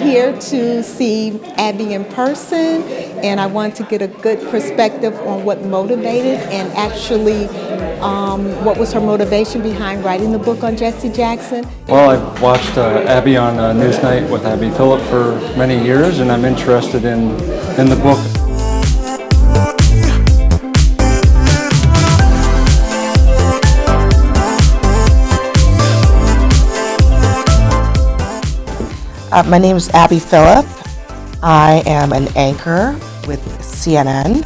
here to see Abby in person, and I want to get a good perspective on what motivated and actually what was her motivation behind writing the book on Jesse Jackson. Well, I've watched Abby on Newsnight with Abby Phillip for many years, and I'm interested in the book. My name is Abby Phillip. I am an anchor with CNN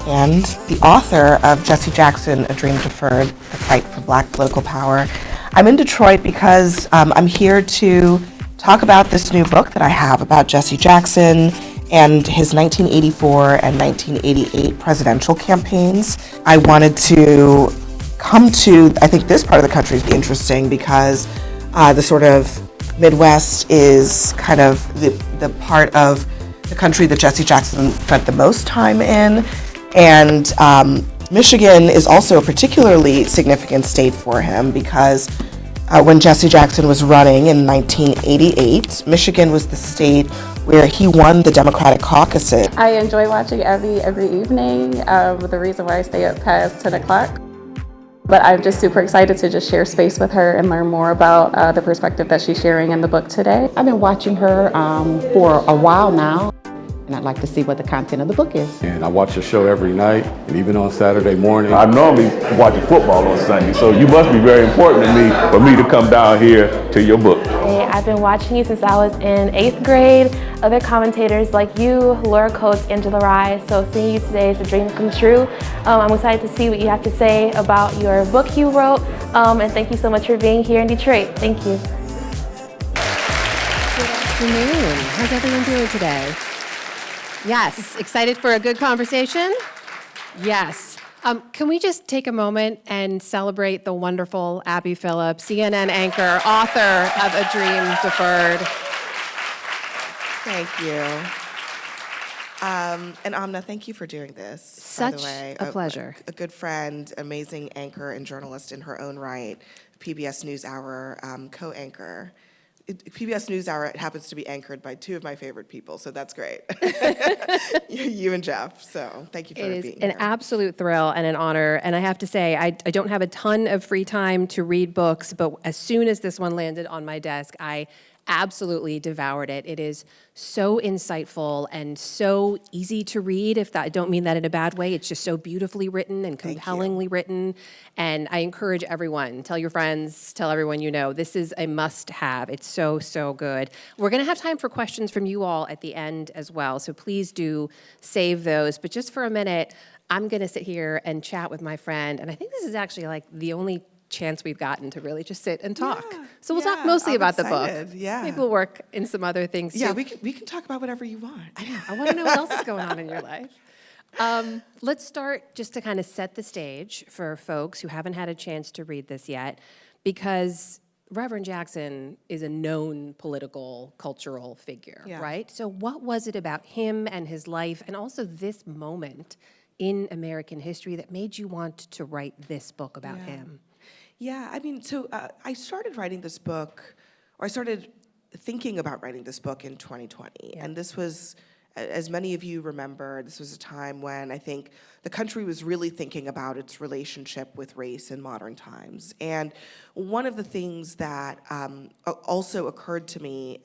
and the author of Jesse Jackson, A Dream Deferred, The Fight for Black Political Power. I'm in Detroit because I'm here to talk about this new book that I have about Jesse Jackson and his 1984 and 1988 presidential campaigns. I wanted to come to, I think this part of the country is interesting because the sort of Midwest is kind of the part of the country that Jesse Jackson spent the most time in. And Michigan is also a particularly significant state for him because when Jesse Jackson was running in 1988, Michigan was the state where he won the Democratic caucuses. I enjoy watching Abby every evening. The reason why I stay up past 10 o'clock. But I'm just super excited to just share space with her and learn more about the perspective that she's sharing in the book today. I've been watching her for a while now, and I'd like to see what the content of the book is. And I watch the show every night, and even on Saturday morning. I'm normally watching football on Sunday, so you must be very important to me for me to come down here to your book. Hey, I've been watching you since I was in 8th grade. Other commentators like you, Laura Coates, Angela Rye, so seeing you today is a dream come true. I'm excited to see what you have to say about your book you wrote, and thank you so much for being here in Detroit. Thank you. Good afternoon. How's everyone doing today? Yes, excited for a good conversation? Yes. Can we just take a moment and celebrate the wonderful Abby Phillip, CNN anchor, author of A Dream Deferred. Thank you. And Amna, thank you for doing this. Such by the way. a pleasure. A good friend, amazing anchor and journalist in her own right, PBS NewsHour co-anchor. PBS NewsHour happens to be anchored by two of my favorite people, so that's great. You and Jeff, so thank you for being here. It is an absolute thrill and an honor, and I have to say, I don't have a ton of free time to read books, but as soon as this one landed on my desk, I absolutely devoured it. It is so insightful and so easy to read, I don't mean that in a bad way. It's just so beautifully written and compellingly written. And I encourage everyone, tell your friends, tell everyone you know, this is a must-have. It's so, so good. We're gonna have time for questions from you all at the end as well, so please do save those. But just for a minute, I'm gonna sit here and chat with my friend, and I think this is actually like the only chance we've gotten to really just sit and talk. So we'll talk mostly about the book. Yeah. Maybe we'll work in some other things too. Yeah, we can talk about whatever you want. I want to know what else is going on in your life. Let's start just to kind of set the stage for folks who haven't had a chance to read this yet, because Reverend Jackson is a known political, cultural figure, right? So what was it about him and his life, and also this moment in American history, that made you want to write this book about him? Yeah, I mean, so I started writing this book, or I started thinking about writing this book in 2020. And this was, as many of you remember, this was a time when I think the country was really thinking about its relationship with race in modern times. And one of the things that also occurred to me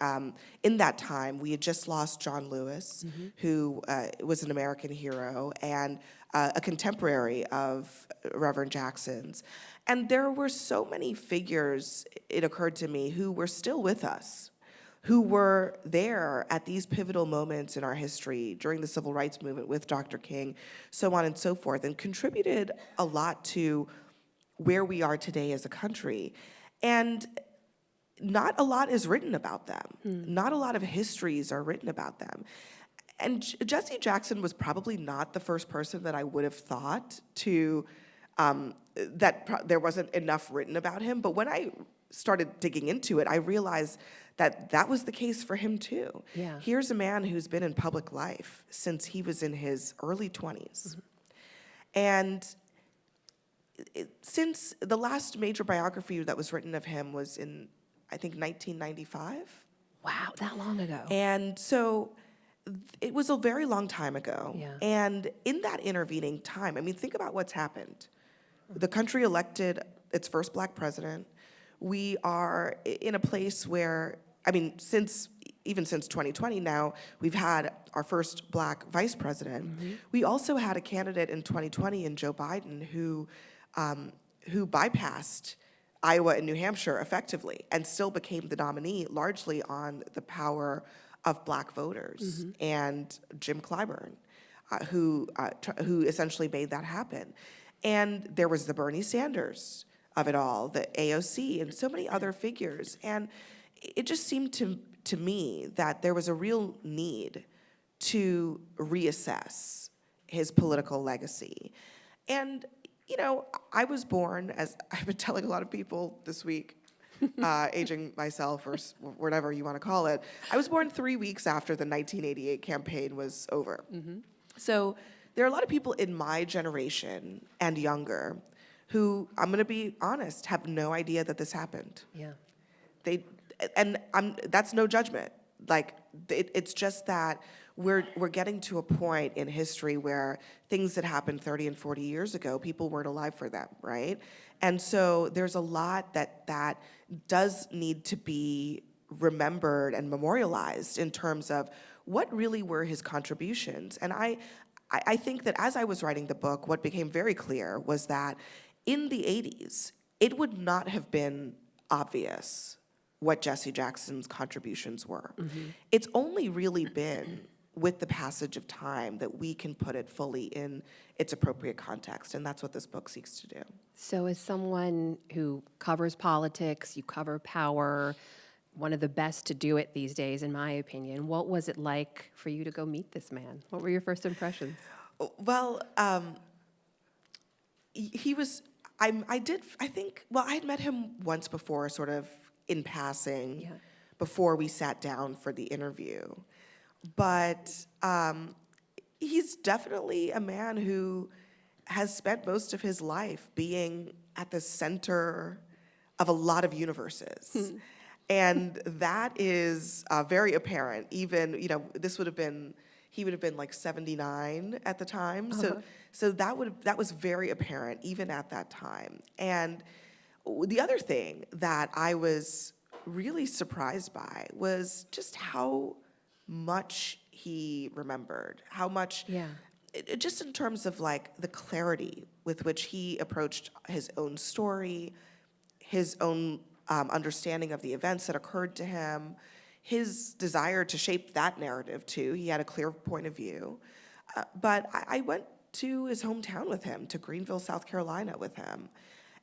in that time, we had just lost John Lewis, who was an American hero and a contemporary of Reverend Jackson's. And there were so many figures, it occurred to me, who were still with us, who were there at these pivotal moments in our history during the Civil Rights Movement with Dr. King, so on and so forth, and contributed a lot to where we are today as a country. And not a lot is written about them. Not a lot of histories are written about them. And Jesse Jackson was probably not the first person that I would have thought to, there wasn't enough written about him. But when I started digging into it, I realized that that was the case for him too. Yeah. Here's a man who's been in public life since he was in his early 20s. And since the last major biography that was written of him was in, I think, 1995, Wow, that long ago. And so it was a very long time ago. Yeah. And in that intervening time, I mean, think about what's happened. The country elected its first black president. We are in a place where, I mean, even since 2020 now, we've had our first black vice president. We also had a candidate in 2020 in Joe Biden who bypassed Iowa and New Hampshire effectively and still became the nominee largely on the power of black voters and Jim Clyburn, who essentially made that happen. And there was the Bernie Sanders of it all, the AOC, and so many other figures. And it just seemed to me that there was a real need to reassess his political legacy. And, you know, I was born, as I've been telling a lot of people this week, aging myself or whatever you want to call it, I was born 3 weeks after the 1988 campaign was over. So there are a lot of people in my generation and younger who, I'm going to be honest, have no idea that this happened. Yeah. That's no judgment. Like, it's just that we're getting to a point in history where things that happened 30 and 40 years ago, people weren't alive for them, right? And so there's a lot that does need to be remembered and memorialized in terms of what really were his contributions. And I think that as I was writing the book, what became very clear was that in the 80s, it would not have been obvious what Jesse Jackson's contributions were. It's only really been with the passage of time that we can put it fully in its appropriate context, and that's what this book seeks to do. So as someone who covers politics, you cover power, one of the best to do it these days, in my opinion, what was it like for you to go meet this man? What were your first impressions? Well, he was, I had met him once before, sort of in passing, before we sat down for the interview. But he's definitely a man who has spent most of his life being at the center of a lot of universes. And that is very apparent. Even, you know, he would have been like 79 at the time. So that was very apparent even at that time. And the other thing that I was really surprised by was just how much he remembered, how much, just in terms of like the clarity with which he approached his own story, his own understanding of the events that occurred to him, his desire to shape that narrative too. He had a clear point of view. But I went to his hometown with him, to Greenville, South Carolina with him.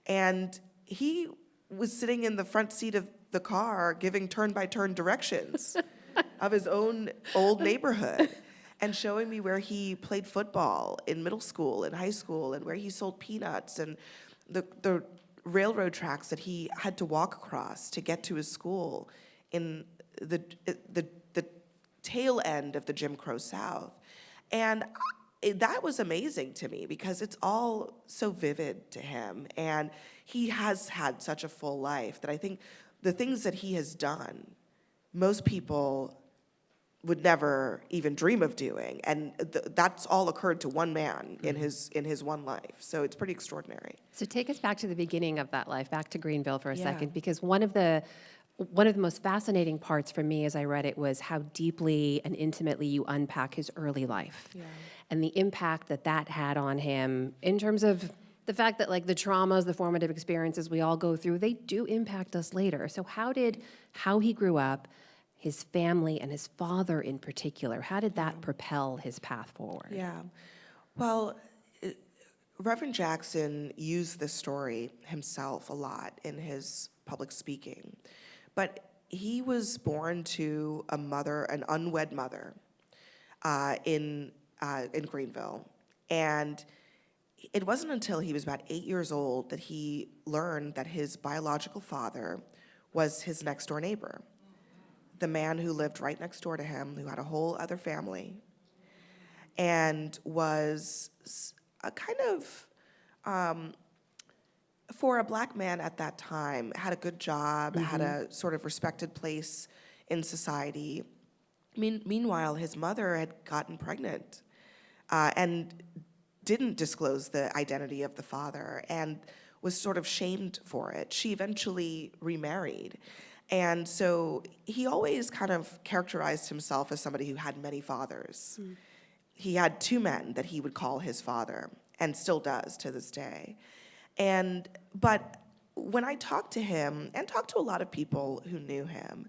And he was sitting in the front seat of the car giving turn-by-turn directions of his own old neighborhood and showing me where he played football in middle school and high school and where he sold peanuts and the railroad tracks that he had to walk across to get to his school in the tail end of the Jim Crow South. And that was amazing to me because it's all so vivid to him. And he has had such a full life that I think the things that he has done, most people would never even dream of doing. And that's all occurred to one man in his one life. So it's pretty extraordinary. So take us back to the beginning of that life, back to Greenville for a second, because one of the most fascinating parts for me as I read it was how deeply and intimately you unpack his early life and the impact that had on him in terms of the fact that like the traumas, the formative experiences we all go through, they do impact us later. So how he grew up, his family and his father in particular, how did that propel his path forward? Yeah, well, Reverend Jackson used this story himself a lot in his public speaking. But he was born to a mother, an unwed mother, in Greenville. And it wasn't until he was about 8 years old that he learned that his biological father was his next door neighbor, the man who lived right next door to him, who had a whole other family, and was a kind of, for a black man at that time, had a good job, had a sort of respected place in society. Meanwhile, his mother had gotten pregnant and didn't disclose the identity of the father and was sort of shamed for it. She eventually remarried. And so he always kind of characterized himself as somebody who had many fathers. He had 2 men that he would call his father, and still does to this day. But when I talked to him, and talked to a lot of people who knew him,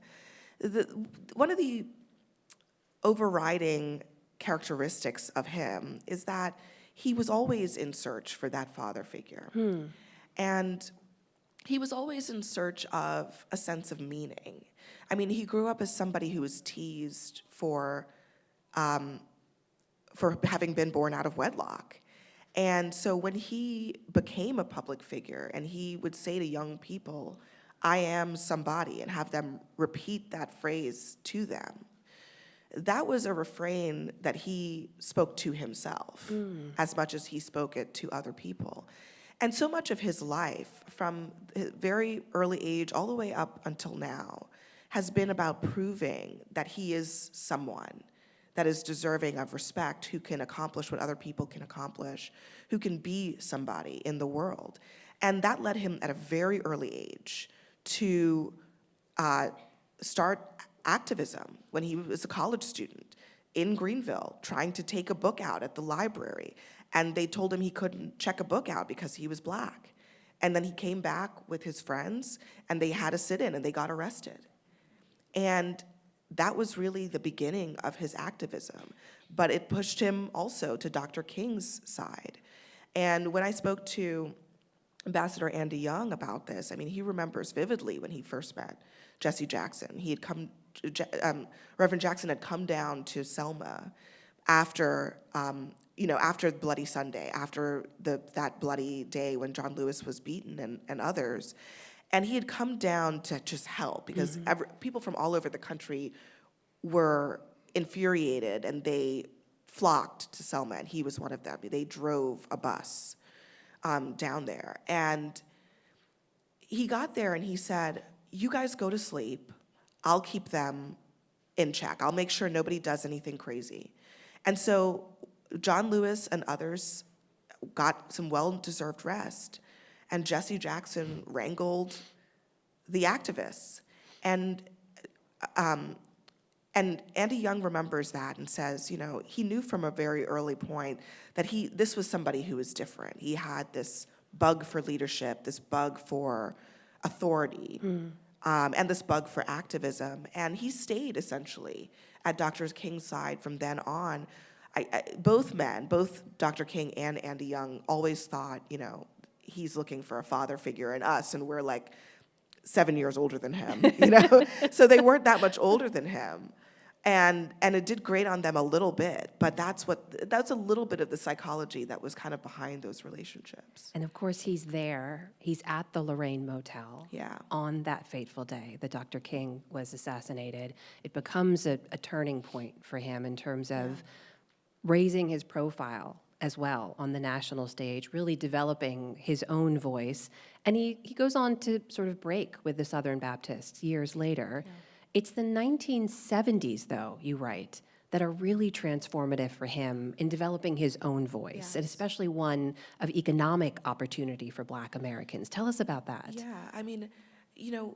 one of the overriding characteristics of him is that he was always in search for that father figure. And he was always in search of a sense of meaning. I mean, he grew up as somebody who was teased for having been born out of wedlock. And so when he became a public figure and he would say to young people, "I am somebody," and have them repeat that phrase to them, that was a refrain that he spoke to himself as much as he spoke it to other people. And so much of his life, from his very early age all the way up until now, has been about proving that he is someone that is deserving of respect, who can accomplish what other people can accomplish, who can be somebody in the world. And that led him at a very early age to start activism when he was a college student in Greenville, trying to take a book out at the library. And they told him he couldn't check a book out because he was Black. And then he came back with his friends, and they had a sit-in, and they got arrested. And that was really the beginning of his activism. But it pushed him also to Dr. King's side. And when I spoke to Ambassador Andy Young about this, I mean, he remembers vividly when he first met Jesse Jackson. He had come, Reverend Jackson had come down to Selma after, after Bloody Sunday, after that bloody day when John Lewis was beaten and others. And he had come down to just help because people from all over the country were infuriated, and they flocked to Selma, and he was one of them. They drove a bus down there. And he got there and he said, "You guys go to sleep. I'll keep them in check. I'll make sure nobody does anything crazy." And so John Lewis and others got some well-deserved rest, and Jesse Jackson wrangled the activists. And Andy Young remembers that and says, he knew from a very early point that this was somebody who was different. He had this bug for leadership, this bug for authority, and this bug for activism. And he stayed essentially at Dr. King's side from then on. Both men, both Dr. King and Andy Young, always thought, he's looking for a father figure in us, and we're like 7 years older than him, So they weren't that much older than him. And it did grate on them a little bit, but that's a little bit of the psychology that was kind of behind those relationships. And of course, he's there. He's at the Lorraine Motel on that fateful day that Dr. King was assassinated. It becomes a turning point for him in terms of raising his profile as well on the national stage, really developing his own voice. And he goes on to sort of break with the Southern Baptists years later. Yeah. It's the 1970s, though, you write, that are really transformative for him in developing his own voice, and especially one of economic opportunity for Black Americans. Tell us about that. Yeah, I mean,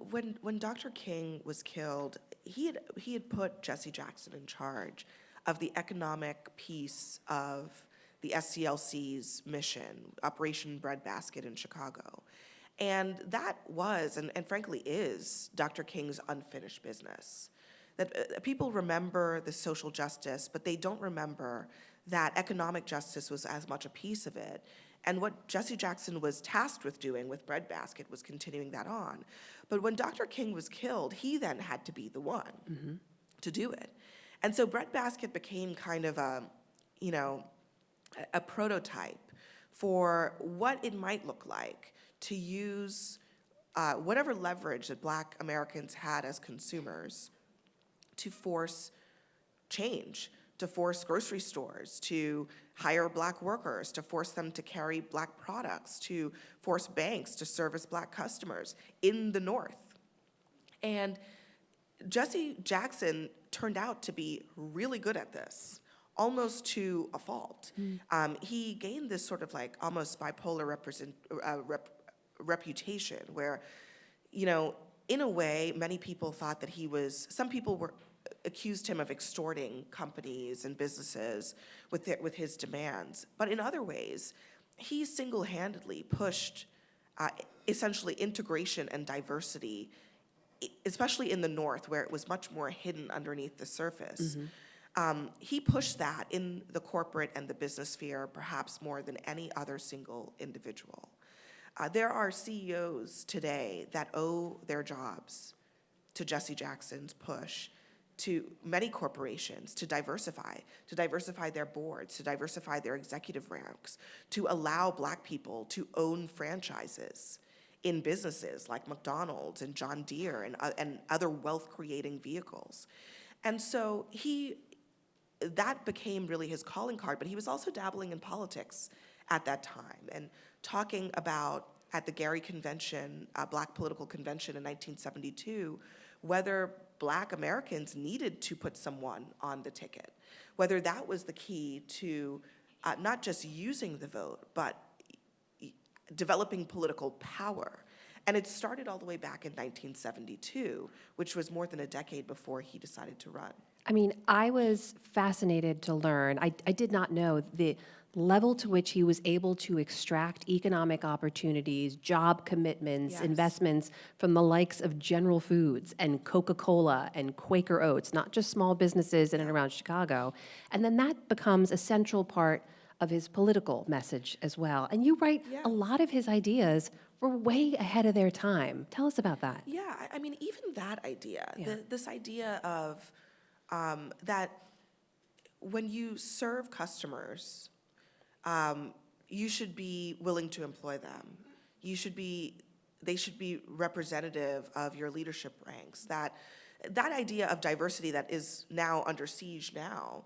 when Dr. King was killed, he had put Jesse Jackson in charge of the economic piece of the SCLC's mission, Operation Breadbasket in Chicago. And that was, and frankly is, Dr. King's unfinished business. That people remember the social justice, but they don't remember that economic justice was as much a piece of it. And what Jesse Jackson was tasked with doing with Breadbasket was continuing that on. But when Dr. King was killed, he then had to be the one to do it. And so Breadbasket became kind of a prototype for what it might look like to use whatever leverage that Black Americans had as consumers to force change, to force grocery stores to hire Black workers, to force them to carry Black products, to force banks to service Black customers in the North. And Jesse Jackson turned out to be really good at this, almost to a fault. He gained this sort of like almost bipolar reputation where, you know, in a way, many people thought that some people were accused him of extorting companies and businesses with his demands. But in other ways, he single-handedly pushed essentially integration and diversity, especially in the North, where it was much more hidden underneath the surface. He pushed that in the corporate and the business sphere perhaps more than any other single individual. There are CEOs today that owe their jobs to Jesse Jackson's push to many corporations to diversify their boards, to diversify their executive ranks, to allow Black people to own franchises in businesses like McDonald's and John Deere and other wealth-creating vehicles. And so that became really his calling card, but he was also dabbling in politics at that time and talking about at the Gary Convention, Black Political Convention in 1972, whether Black Americans needed to put someone on the ticket, whether that was the key to not just using the vote, but developing political power. And it started all the way back in 1972, which was more than a decade before he decided to run. I mean, I was fascinated to learn. I did not know the level to which he was able to extract economic opportunities, job commitments, investments from the likes of General Foods and Coca-Cola and Quaker Oats, not just small businesses in and around Chicago. And then that becomes a central part of his political message as well. And you write a lot of his ideas were way ahead of their time. Tell us about that. Yeah, I mean, even that idea, this idea of that when you serve customers, you should be willing to employ them. They should be representative of your leadership ranks. That idea of diversity that is now under siege now,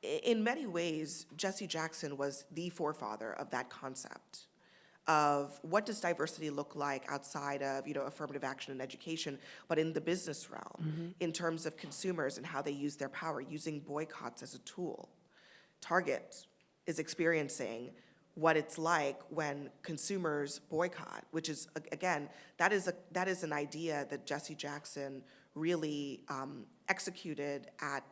in many ways, Jesse Jackson was the forefather of that concept of what does diversity look like outside of, you know, affirmative action and education, but in the business realm, in terms of consumers and how they use their power, using boycotts as a tool. Target is experiencing what it's like when consumers boycott, which is, again, that is an idea that Jesse Jackson really executed at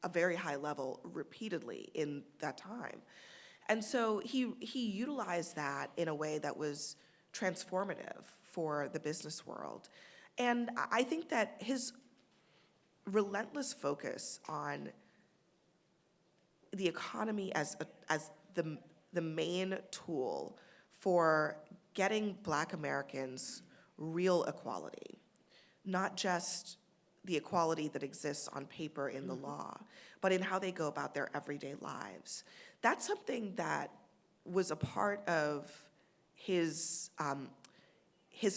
a very high level repeatedly in that time. And so he utilized that in a way that was transformative for the business world. And I think that his relentless focus on the economy as the main tool for getting Black Americans real equality, not just the equality that exists on paper in the law, but in how they go about their everyday lives. That's something that was a part of his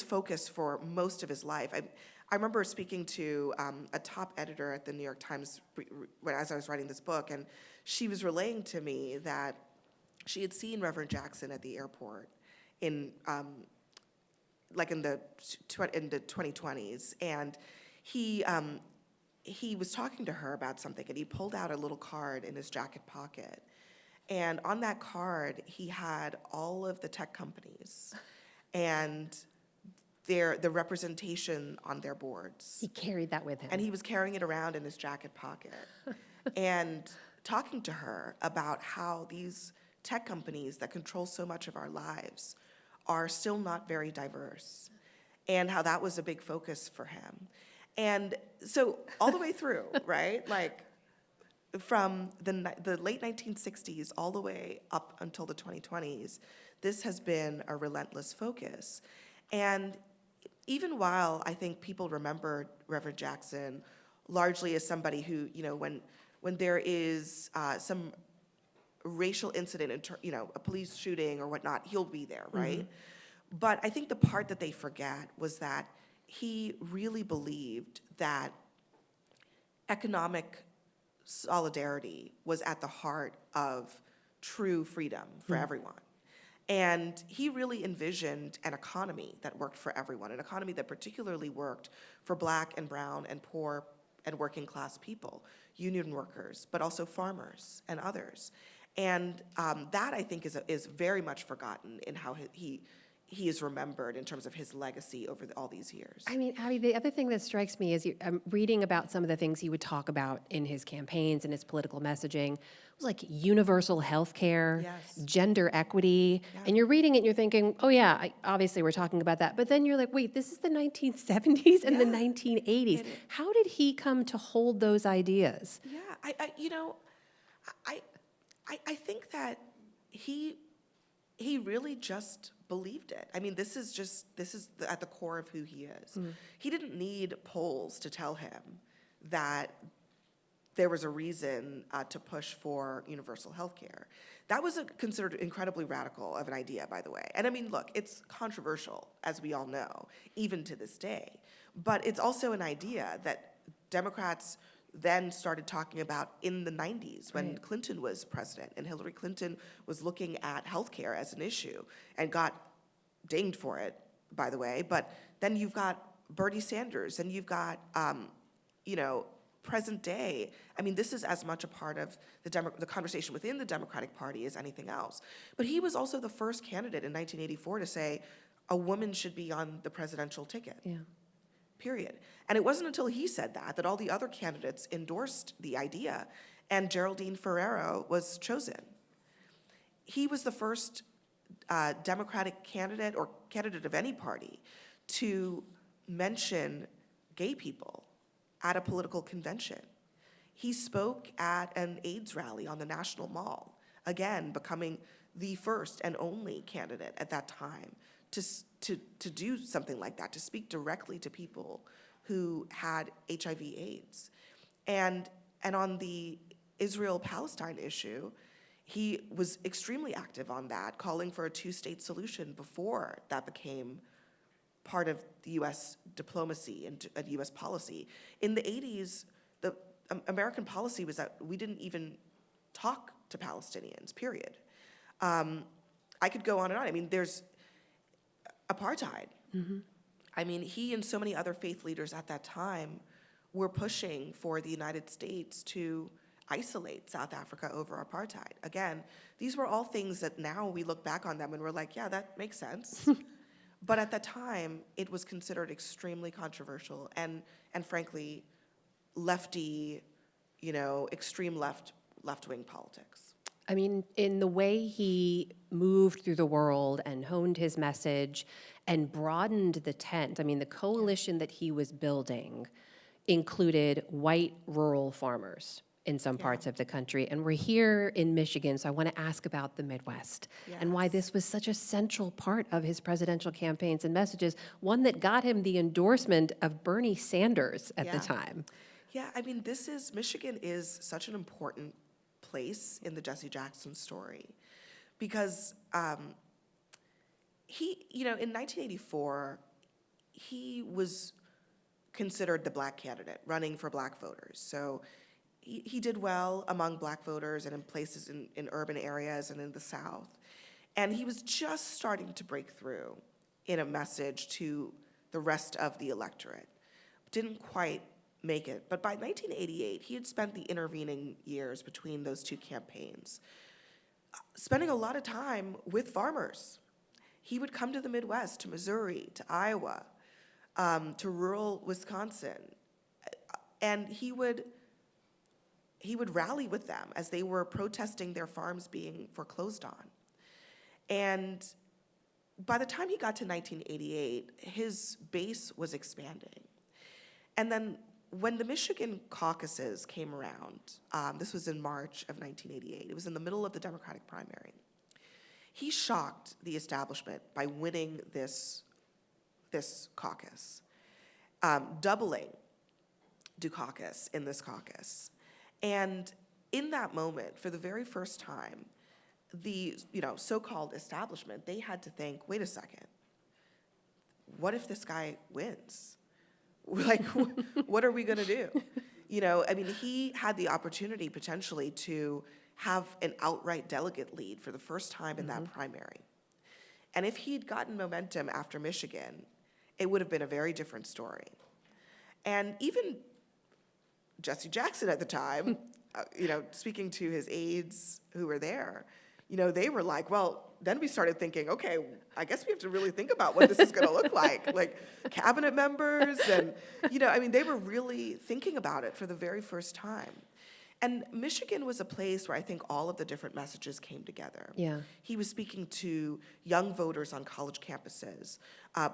focus for most of his life. I remember speaking to a top editor at the New York Times as I was writing this book, and she was relaying to me that she had seen Reverend Jackson at the airport in the 2020s, and he was talking to her about something, and he pulled out a little card in his jacket pocket. And on that card, he had all of the tech companies and the representation on their boards. He carried that with him. And he was carrying it around in his jacket pocket and talking to her about how these tech companies that control so much of our lives are still not very diverse, and how that was a big focus for him. And so all the way through, right? Like from the late 1960s all the way up until the 2020s, this has been a relentless focus. And even while I think people remember Reverend Jackson largely as somebody who, you know, when there is some racial incident, a police shooting or whatnot, he'll be there, right? But I think the part that they forget was that he really believed that economic solidarity was at the heart of true freedom for everyone. And he really envisioned an economy that worked for everyone, an economy that particularly worked for Black and brown and poor and working class people, union workers, but also farmers and others. And that, I think, is very much forgotten in how he is remembered in terms of his legacy over all these years. I mean, Abby, the other thing that strikes me is I'm reading about some of the things he would talk about in his campaigns and his political messaging. It was like universal health care, Yes. gender equity, and you're reading it and you're thinking, oh yeah, obviously we're talking about that. But then you're like, wait, this is the 1970s and the 1980s. How did he come to hold those ideas? Yeah, I think that he really just believed it. I mean, this is at the core of who he is. He didn't need polls to tell him that there was a reason to push for universal health care. That was considered incredibly radical of an idea, by the way. And I mean, look, it's controversial, as we all know, even to this day. But it's also an idea that Democrats then started talking about in the 90s when Clinton was president, and Hillary Clinton was looking at healthcare as an issue and got dinged for it, by the way. But then you've got Bernie Sanders, and you've got, present day. I mean, this is as much a part of the conversation within the Democratic Party as anything else. But he was also the first candidate in 1984 to say a woman should be on the presidential ticket. Yeah. Period. And it wasn't until he said that all the other candidates endorsed the idea, and Geraldine Ferrero was chosen. He was the first Democratic candidate or candidate of any party to mention gay people at a political convention. He spoke at an AIDS rally on the National Mall, again, becoming the first and only candidate at that time to do something like that, to speak directly to people who had HIV/AIDS. And on the Israel-Palestine issue, he was extremely active on that, calling for a two-state solution before that became part of the U.S. diplomacy and U.S. policy. In the 80s, the American policy was that we didn't even talk to Palestinians, period. I could go on and on. I mean, there's apartheid. I mean, he and so many other faith leaders at that time were pushing for the United States to isolate South Africa over apartheid. Again, these were all things that now we look back on them and we're like, yeah, that makes sense. But at the time, it was considered extremely controversial and frankly, lefty, extreme left-wing politics. I mean, in the way he moved through the world and honed his message and broadened the tent, I mean, the coalition that he was building included white rural farmers in some parts of the country. And we're here in Michigan, so I want to ask about the Midwest and why this was such a central part of his presidential campaigns and messages, one that got him the endorsement of Bernie Sanders at the time. Yeah, I mean, Michigan is such an important place in the Jesse Jackson story because he, in 1984, he was considered the Black candidate running for Black voters. So he did well among Black voters and in places in urban areas and in the South. And he was just starting to break through in a message to the rest of the electorate. Didn't quite make it. But by 1988, he had spent the intervening years between those two campaigns spending a lot of time with farmers. He would come to the Midwest, to Missouri, to Iowa, to rural Wisconsin, and he would rally with them as they were protesting their farms being foreclosed on. And by the time he got to 1988, his base was expanding. And then when the Michigan caucuses came around, this was in March of 1988, it was in the middle of the Democratic primary, he shocked the establishment by winning this caucus, doubling Dukakis in this caucus. And in that moment, for the very first time, the so-called establishment, they had to think, wait a second, what if this guy wins? Like, what are we gonna do? I mean, he had the opportunity potentially to have an outright delegate lead for the first time in that primary. And if he'd gotten momentum after Michigan, it would have been a very different story. And even Jesse Jackson at the time, speaking to his aides who were there, they were like, well, then we started thinking, okay, I guess we have to really think about what this is going to look like cabinet members, and they were really thinking about it for the very first time. And Michigan was a place where I think all of the different messages came together. Yeah. He was speaking to young voters on college campuses,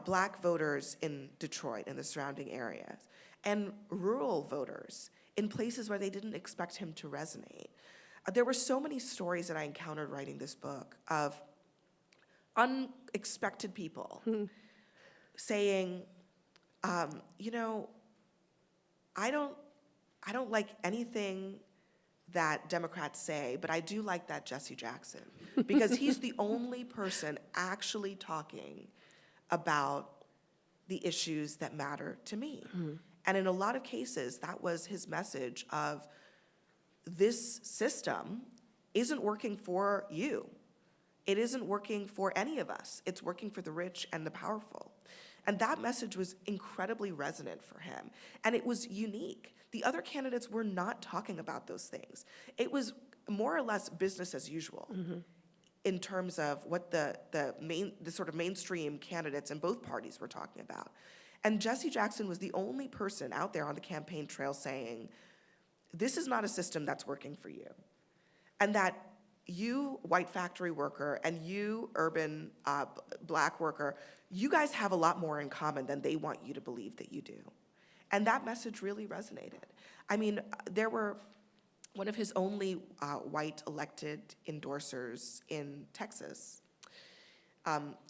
Black voters in Detroit and the surrounding areas, and rural voters in places where they didn't expect him to resonate. There were so many stories that I encountered writing this book of unexpected people saying, I don't like anything that Democrats say, but I do like that Jesse Jackson, because he's the only person actually talking about the issues that matter to me. And in a lot of cases, that was his message of, this system isn't working for you. It isn't working for any of us. It's working for the rich and the powerful. And that message was incredibly resonant for him. And it was unique. The other candidates were not talking about those things. It was more or less business as usual in terms of what the sort of mainstream candidates in both parties were talking about. And Jesse Jackson was the only person out there on the campaign trail saying, this is not a system that's working for you. And that you, white factory worker, and you, urban Black worker, you guys have a lot more in common than they want you to believe that you do. And that message really resonated. I mean, there were one of his only white elected endorsers in Texas.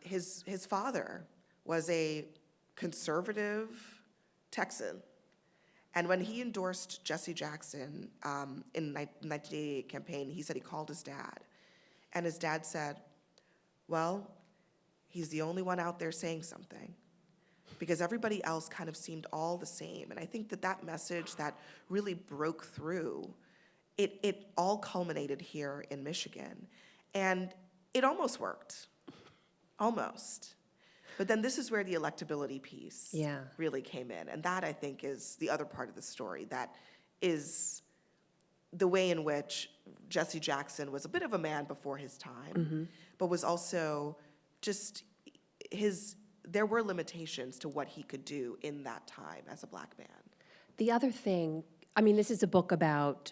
His father was a conservative Texan. And when he endorsed Jesse Jackson in the 1988 campaign, he said he called his dad. And his dad said, well, he's the only one out there saying something, because everybody else kind of seemed all the same. And I think that message that really broke through, it all culminated here in Michigan. And it almost worked, almost. But then this is where the electability piece really came in. And that, I think, is the other part of the story. That is the way in which Jesse Jackson was a bit of a man before his time, but was also just there were limitations to what he could do in that time as a Black man. The other thing, this is a book about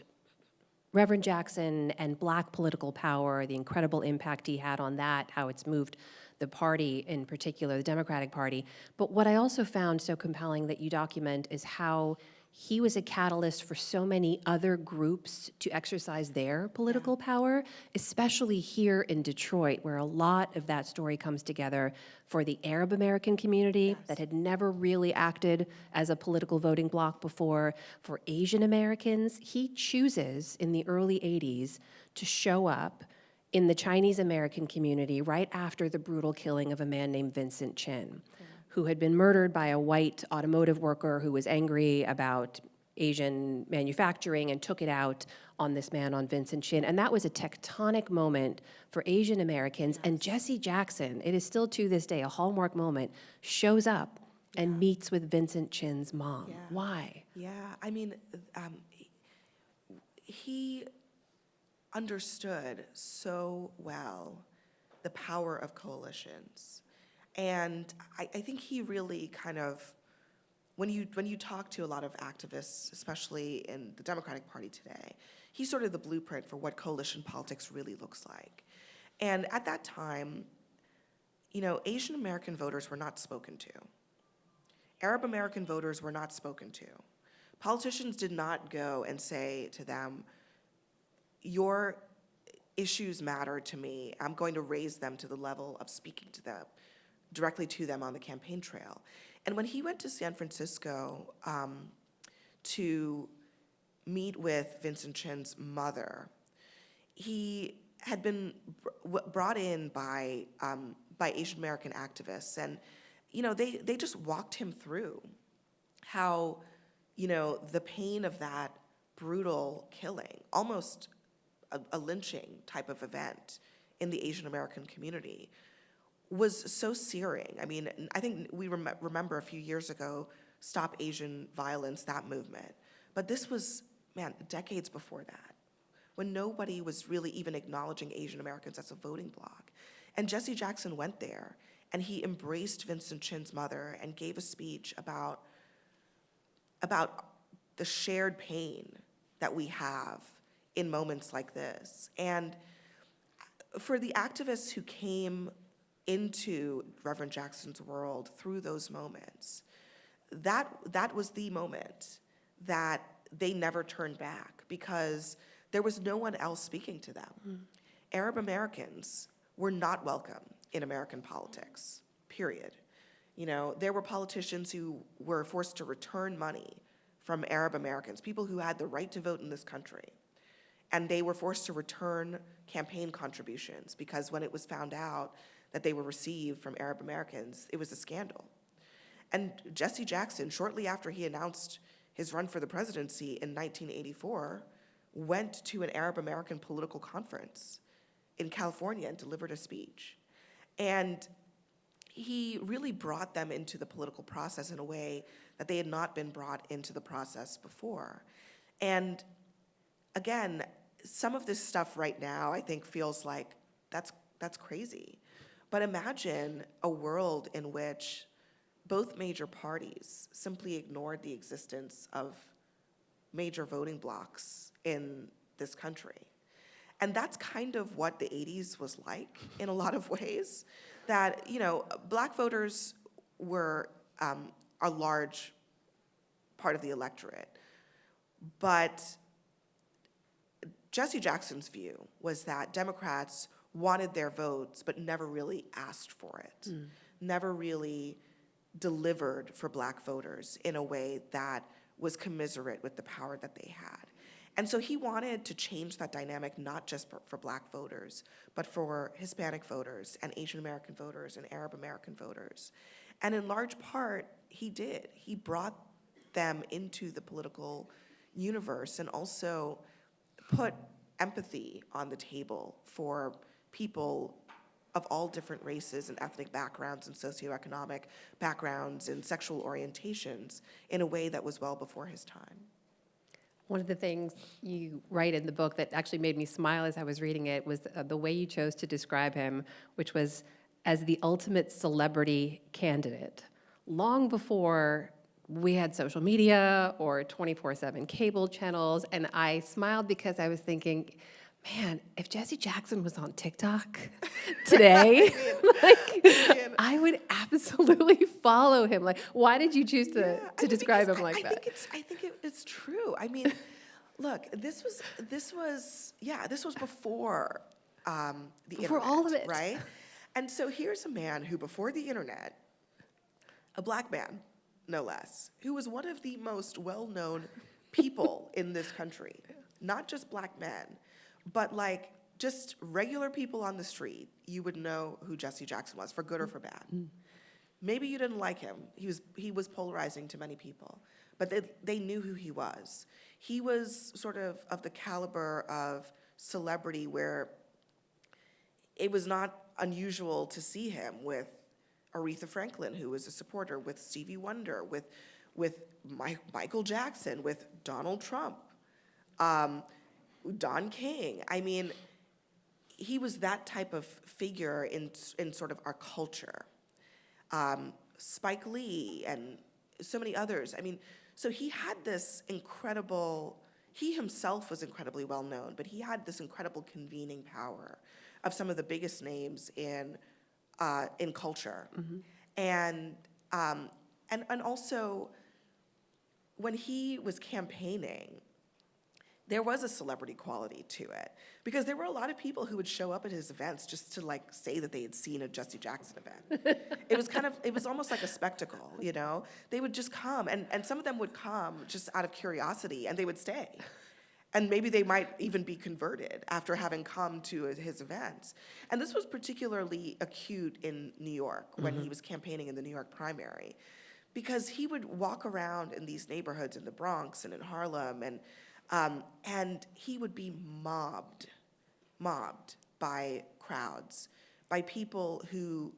Reverend Jackson and Black political power, the incredible impact he had on that, how it's moved the party in particular, the Democratic Party. But what I also found so compelling that you document is how he was a catalyst for so many other groups to exercise their political power, especially here in Detroit, where a lot of that story comes together for the Arab American community that had never really acted as a political voting bloc before, for Asian Americans. He chooses in the early 80s to show up in the Chinese American community right after the brutal killing of a man named Vincent Chin, who had been murdered by a white automotive worker who was angry about Asian manufacturing and took it out on this man, on Vincent Chin. And that was a tectonic moment for Asian Americans. And Jesse Jackson, it is still to this day a hallmark moment, shows up and meets with Vincent Chin's mom. Why? He understood so well the power of coalitions. And I think he really kind of, when you talk to a lot of activists, especially in the Democratic Party today, he's sort of the blueprint for what coalition politics really looks like. And at that time, Asian American voters were not spoken to. Arab American voters were not spoken to. Politicians did not go and say to them, your issues matter to me. I'm going to raise them to the level of speaking to them, directly to them on the campaign trail. And when he went to San Francisco to meet with Vincent Chin's mother, he had been brought in by Asian American activists, and they just walked him through how the pain of that brutal killing, almost a lynching type of event in the Asian American community, was so searing. I mean, I think we remember a few years ago, Stop Asian Violence, that movement. But this was, man, decades before that, when nobody was really even acknowledging Asian Americans as a voting bloc. And Jesse Jackson went there, and he embraced Vincent Chin's mother and gave a speech about the shared pain that we have in moments like this. And for the activists who came into Reverend Jackson's world through those moments, that was the moment that they never turned back, because there was no one else speaking to them. Arab Americans were not welcome in American politics, period. You know, there were politicians who were forced to return money from Arab Americans, people who had the right to vote in this country. And they were forced to return campaign contributions, because when it was found out that they were received from Arab Americans, it was a scandal. And Jesse Jackson, shortly after he announced his run for the presidency in 1984, went to an Arab American political conference in California and delivered a speech. And he really brought them into the political process in a way that they had not been brought into the process before. And again, some of this stuff right now, I think, feels like that's crazy. But imagine a world in which both major parties simply ignored the existence of major voting blocs in this country. And that's kind of what the 80s was like in a lot of ways. That, you know, Black voters were a large part of the electorate. But Jesse Jackson's view was that Democrats wanted their votes but never really asked for it, never really delivered for Black voters in a way that was commiserate with the power that they had. And so he wanted to change that dynamic, not just for Black voters, but for Hispanic voters and Asian American voters and Arab American voters. And in large part, he did. He brought them into the political universe and also put empathy on the table for people of all different races and ethnic backgrounds and socioeconomic backgrounds and sexual orientations in a way that was well before his time. One of the things you write in the book that actually made me smile as I was reading it was the way you chose to describe him, which was as the ultimate celebrity candidate. Long before we had social media or 24/7 cable channels, and I smiled because I was thinking, man, if Jesse Jackson was on TikTok today, I would absolutely follow him. Like, why did you choose to describe him like that? I think it's true. I mean, look, this was before the Before internet, all of it, right? And so here's a man who, before the internet, a Black man, no less, who was one of the most well-known people in this country, not just Black men, but like just regular people on the street, you would know who Jesse Jackson was, for good or for bad. Maybe you didn't like him. He was polarizing to many people, but they knew who he was. He was sort of the caliber of celebrity where it was not unusual to see him with Aretha Franklin, who was a supporter, with Stevie Wonder, with Michael Jackson, with Donald Trump, Don King. I mean, he was that type of figure in sort of our culture. Spike Lee and so many others. I mean, so he had this incredible, he himself was incredibly well known, but he had this incredible convening power of some of the biggest names in culture. And also, when he was campaigning, there was a celebrity quality to it, because there were a lot of people who would show up at his events just to like say that they had seen a Jesse Jackson event. It was almost like a spectacle, you know? They would just come, and some of them would come just out of curiosity, and they would stay. And maybe they might even be converted after having come to his events. And this was particularly acute in New York when he was campaigning in the New York primary, because he would walk around in these neighborhoods in the Bronx and in Harlem, and he would be mobbed by crowds, by people who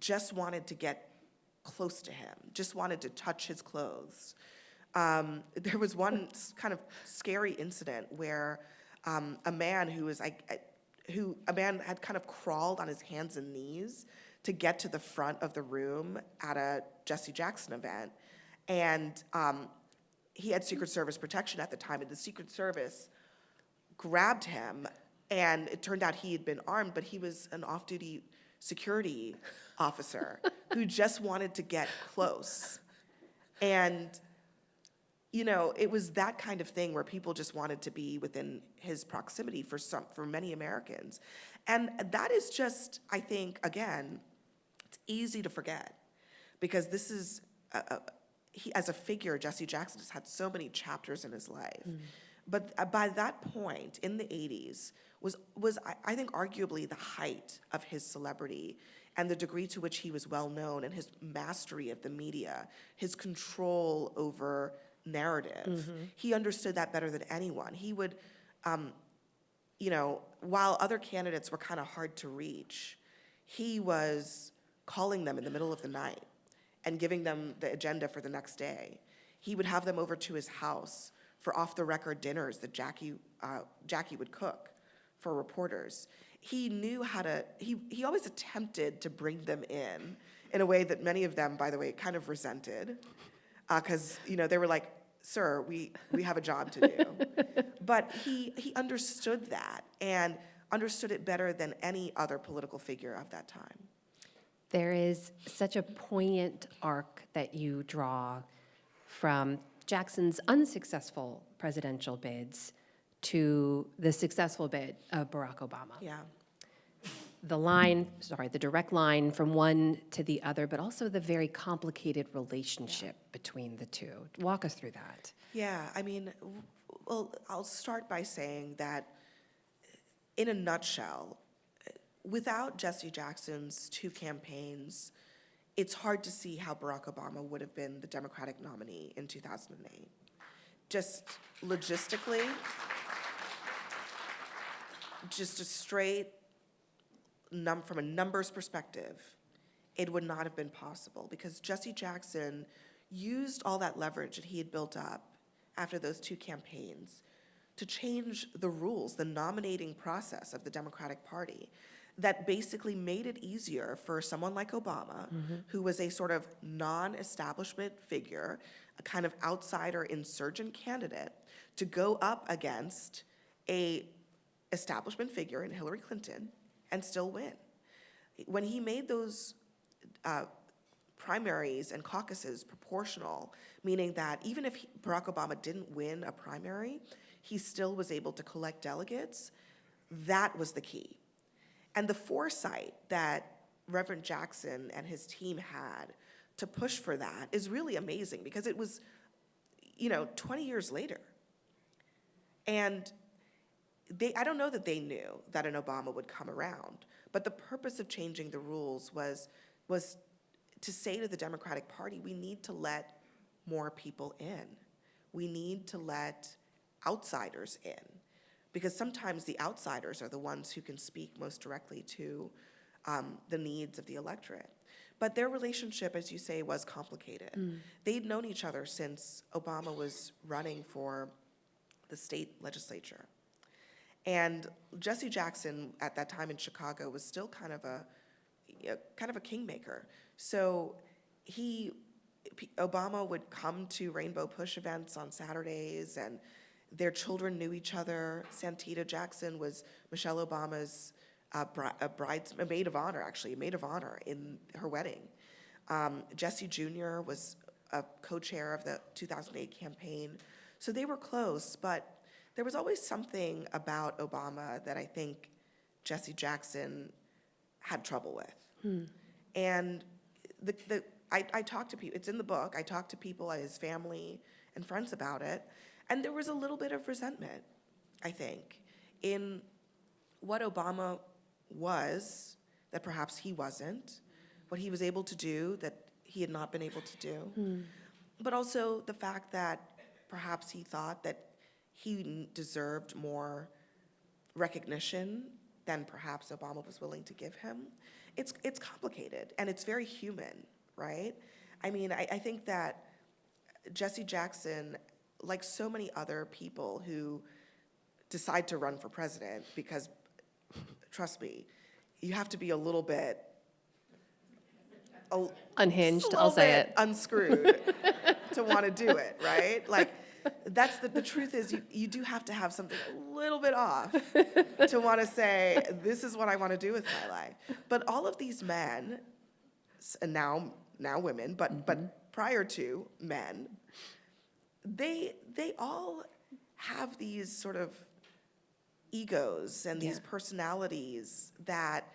just wanted to get close to him, just wanted to touch his clothes. There was one kind of scary incident where a man had kind of crawled on his hands and knees to get to the front of the room at a Jesse Jackson event. And he had Secret Service protection at the time, and the Secret Service grabbed him, and it turned out he had been armed, but he was an off-duty security officer who just wanted to get close. And, you know, it was that kind of thing where people just wanted to be within his proximity for many Americans. And that is just, I think, again, it's easy to forget, because this is, he, as a figure, Jesse Jackson has had so many chapters in his life. But by that point, in the 80s, was I think arguably the height of his celebrity and the degree to which he was well known, and his mastery of the media, his control over narrative. He understood that better than anyone. He would, you know, while other candidates were kind of hard to reach, he was calling them in the middle of the night and giving them the agenda for the next day. He would have them over to his house for off-the-record dinners that Jackie would cook for reporters. He knew how to, he always attempted to bring them in a way that many of them, by the way, kind of resented, because, you know, they were like, sir, we have a job to do. But he understood that, and understood it better than any other political figure of that time. There is such a poignant arc that you draw from Jackson's unsuccessful presidential bids to the successful bid of Barack Obama. Yeah. The direct line from one to the other, but also the very complicated relationship between the two. Walk us through that. Yeah, I mean, well, I'll start by saying that, in a nutshell, without Jesse Jackson's two campaigns, it's hard to see how Barack Obama would have been the Democratic nominee in 2008. Just logistically, just a straight, from a numbers perspective, it would not have been possible, because Jesse Jackson used all that leverage that he had built up after those two campaigns to change the rules, the nominating process of the Democratic Party, that basically made it easier for someone like Obama, who was a sort of non-establishment figure, a kind of outsider insurgent candidate, to go up against a establishment figure in Hillary Clinton and still win. When he made those primaries and caucuses proportional, meaning that even if Barack Obama didn't win a primary, he still was able to collect delegates, that was the key. And the foresight that Reverend Jackson and his team had to push for that is really amazing, because it was, 20 years later. And I don't know that they knew that an Obama would come around, but the purpose of changing the rules was to say to the Democratic Party, we need to let more people in. We need to let outsiders in, because sometimes the outsiders are the ones who can speak most directly to the needs of the electorate. But their relationship, as you say, was complicated. They'd known each other since Obama was running for the state legislature. And Jesse Jackson, at that time in Chicago, was still kind of a kingmaker. So Obama would come to Rainbow Push events on Saturdays, and their children knew each other. Santita Jackson was Michelle Obama's a maid of honor in her wedding. Jesse Jr. was a co-chair of the 2008 campaign. So they were close, but there was always something about Obama that I think Jesse Jackson had trouble with. And I talked to people, it's in the book, I talked to people, his family and friends about it, and there was a little bit of resentment, I think, in what Obama was that perhaps he wasn't, what he was able to do that he had not been able to do, but also the fact that perhaps he thought that he deserved more recognition than perhaps Obama was willing to give him. it's complicated and it's very human, right? I mean, I think that Jesse Jackson, like so many other people who decide to run for president, because trust me, you have to be a little bit Unhinged, a I'll little say bit it. unscrewed to want to do it, right? Like, that's the truth is you do have to have something a little bit off to want to say, this is what I want to do with my life. But all of these men, and now women, but prior to men, they all have these sort of egos and these personalities that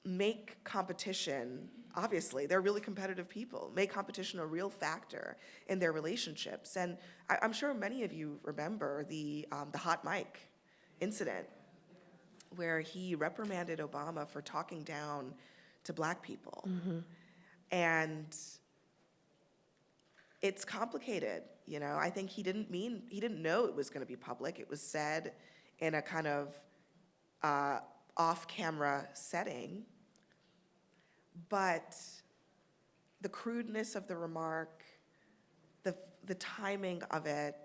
make competition, obviously, they're really competitive people, make competition a real factor in their relationships. And I'm sure many of you remember the hot mic incident where he reprimanded Obama for talking down to Black people. And it's complicated, you know. I think he didn't know it was going to be public. It was said in a kind of off-camera setting. But the crudeness of the remark, the timing of it,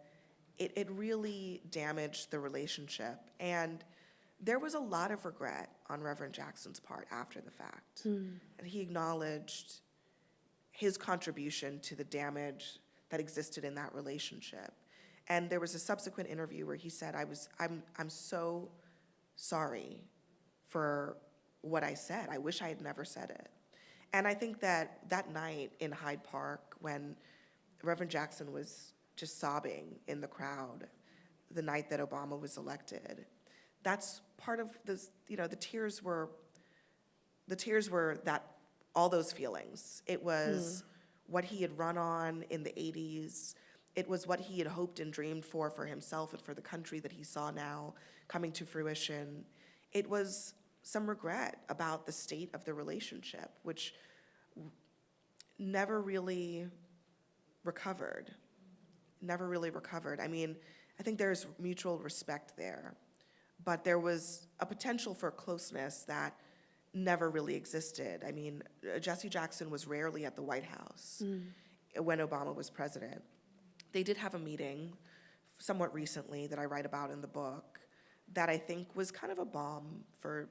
it really damaged the relationship. And there was a lot of regret on Reverend Jackson's part after the fact. And he acknowledged his contribution to the damage that existed in that relationship. And there was a subsequent interview where he said, I'm so sorry for what I said. I wish I had never said it. And I think that night in Hyde Park, when Reverend Jackson was just sobbing in the crowd, the night that Obama was elected, that's part of this, you know, the tears were that, all those feelings. It was what he had run on in the 80s. It was what he had hoped and dreamed for himself and for the country that he saw now coming to fruition. It was some regret about the state of the relationship, which never really recovered. I mean, I think there's mutual respect there, but there was a potential for closeness that never really existed. I mean, Jesse Jackson was rarely at the White House when Obama was president. They did have a meeting somewhat recently that I write about in the book that I think was kind of a balm for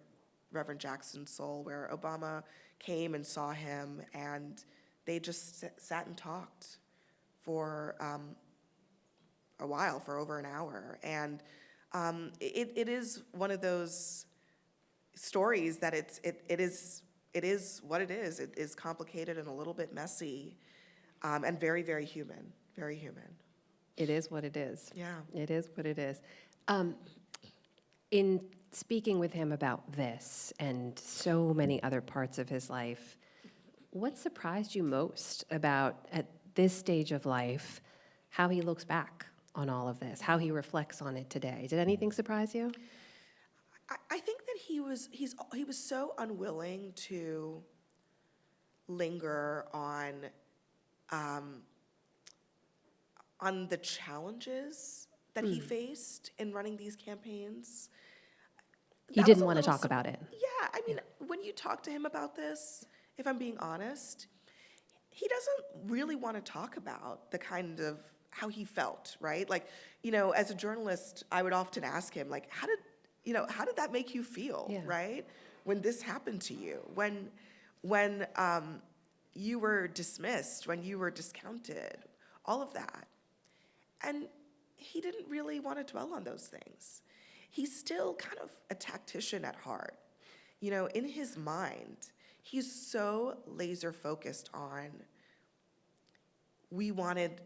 Reverend Jackson's soul, where Obama came and saw him, and they just sat and talked for a while, for over an hour. And it is one of those stories that it is what it is. It is complicated and a little bit messy, and very, very human, very human. It is what it is. Yeah. It is what it is. In speaking with him about this and so many other parts of his life, what surprised you most about, at this stage of life, how he looks back on all of this, how he reflects on it today? Did anything surprise you? I think that he was so unwilling to linger on the challenges that he faced in running these campaigns. He didn't want to talk about it. Yeah, I mean, when you talk to him about this, if I'm being honest, he doesn't really want to talk about the kind of how he felt, right? Like, you know, as a journalist, I would often ask him, like, how did that make you feel, right? When this happened to you, when you were dismissed, when you were discounted, all of that. And he didn't really want to dwell on those things. He's still kind of a tactician at heart. You know, in his mind, he's so laser focused on, we wanted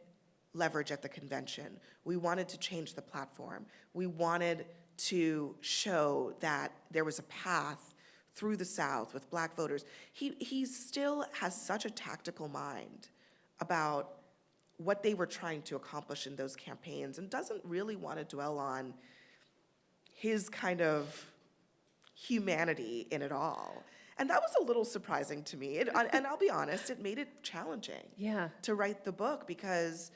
leverage at the convention. We wanted to change the platform. We wanted to show that there was a path through the South with Black voters. He still has such a tactical mind about what they were trying to accomplish in those campaigns, and doesn't really want to dwell on his kind of humanity in it all. And that was a little surprising to me. And I'll be honest, it made it challenging to write the book, because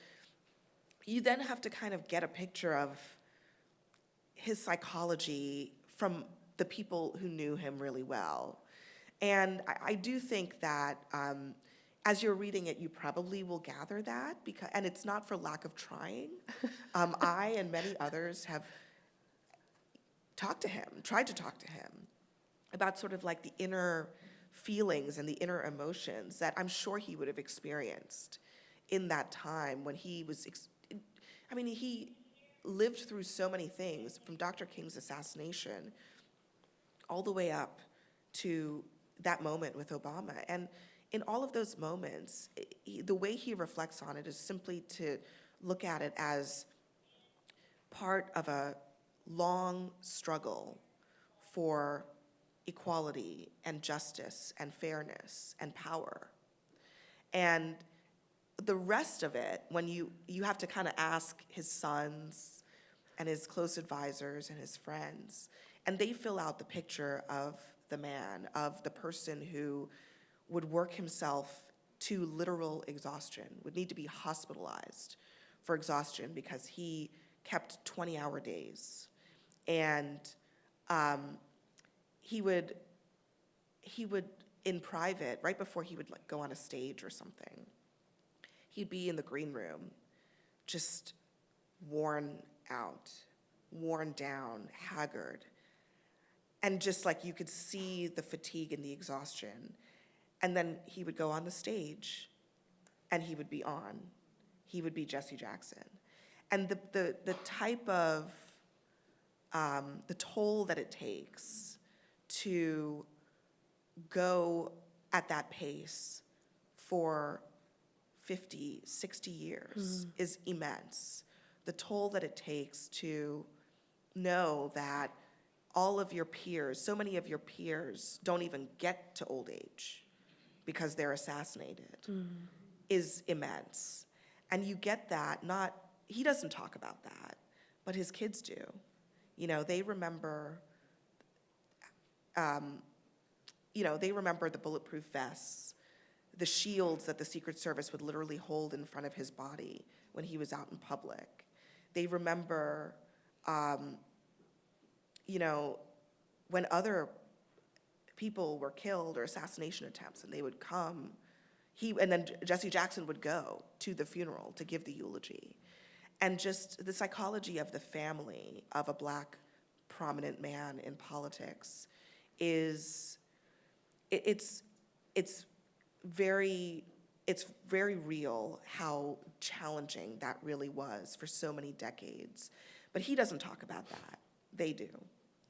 you then have to kind of get a picture of his psychology from the people who knew him really well. And I do think that as you're reading it, you probably will gather that, and it's not for lack of trying. I and many others have tried to talk to him about sort of like the inner feelings and the inner emotions that I'm sure he would have experienced in that time when he was, he lived through so many things, from Dr. King's assassination all the way up to that moment with Obama. And in all of those moments, the way he reflects on it is simply to look at it as part of a long struggle for equality and justice and fairness and power. And the rest of it, when you have to kind of ask his sons and his close advisors and his friends, and they fill out the picture of the man, of the person who would work himself to literal exhaustion, would need to be hospitalized for exhaustion because he kept 20-hour days. And he would, in private, right before he would go on a stage or something, he'd be in the green room, just worn out, worn down, haggard. And just like you could see the fatigue and the exhaustion. And then he would go on the stage and he would be on. He would be Jesse Jackson. And the type of, the toll that it takes to go at that pace for 50, 60 years is immense. The toll that it takes to know that all of your peers, so many of your peers don't even get to old age because they're assassinated, is immense. And you get that, he doesn't talk about that, but his kids do. You know, they remember, they remember the bulletproof vests, the shields that the Secret Service would literally hold in front of his body when he was out in public. They remember, when other people were killed or assassination attempts, and they would come, and then Jesse Jackson would go to the funeral to give the eulogy. And just the psychology of the family of a Black prominent man in politics it's very real how challenging that really was for so many decades. But he doesn't talk about that. They do.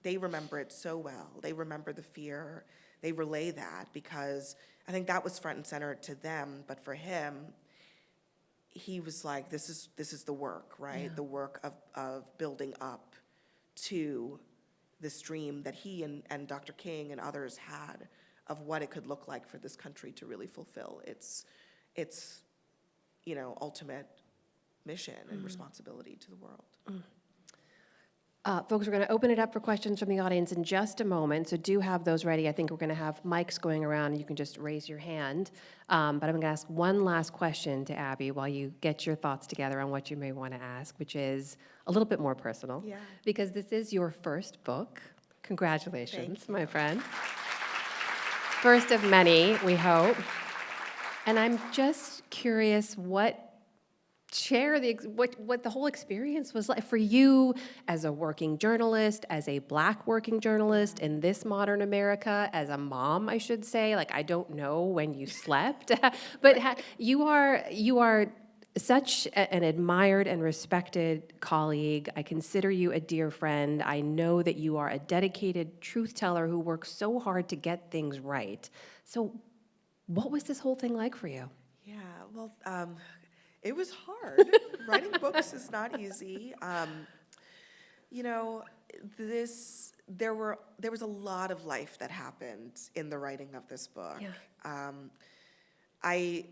They remember it so well. They remember the fear. They relay that because I think that was front and center to them. But for him, he was like, this is the work, right? Yeah. The work of building up to this dream that he and Dr. King and others had of what it could look like for this country to really fulfill its ultimate mission and responsibility to the world. Folks, we're going to open it up for questions from the audience in just a moment, so do have those ready. I think we're going to have mics going around, and you can just raise your hand. But I'm going to ask one last question to Abby while you get your thoughts together on what you may want to ask, which is a little bit more personal. Yeah. Because this is your first book. Congratulations, my friend. First of many, we hope. And I'm just curious what the whole experience was like for you as a working journalist, as a Black working journalist in this modern America, as a mom, I should say. Like, I don't know when you slept, but you are such an admired and respected colleague. I consider you a dear friend. I know that you are a dedicated truth teller who works so hard to get things right. So what was this whole thing like for you? Yeah, well, it was hard. Writing books is not easy. There was a lot of life that happened in the writing of this book. Yeah. I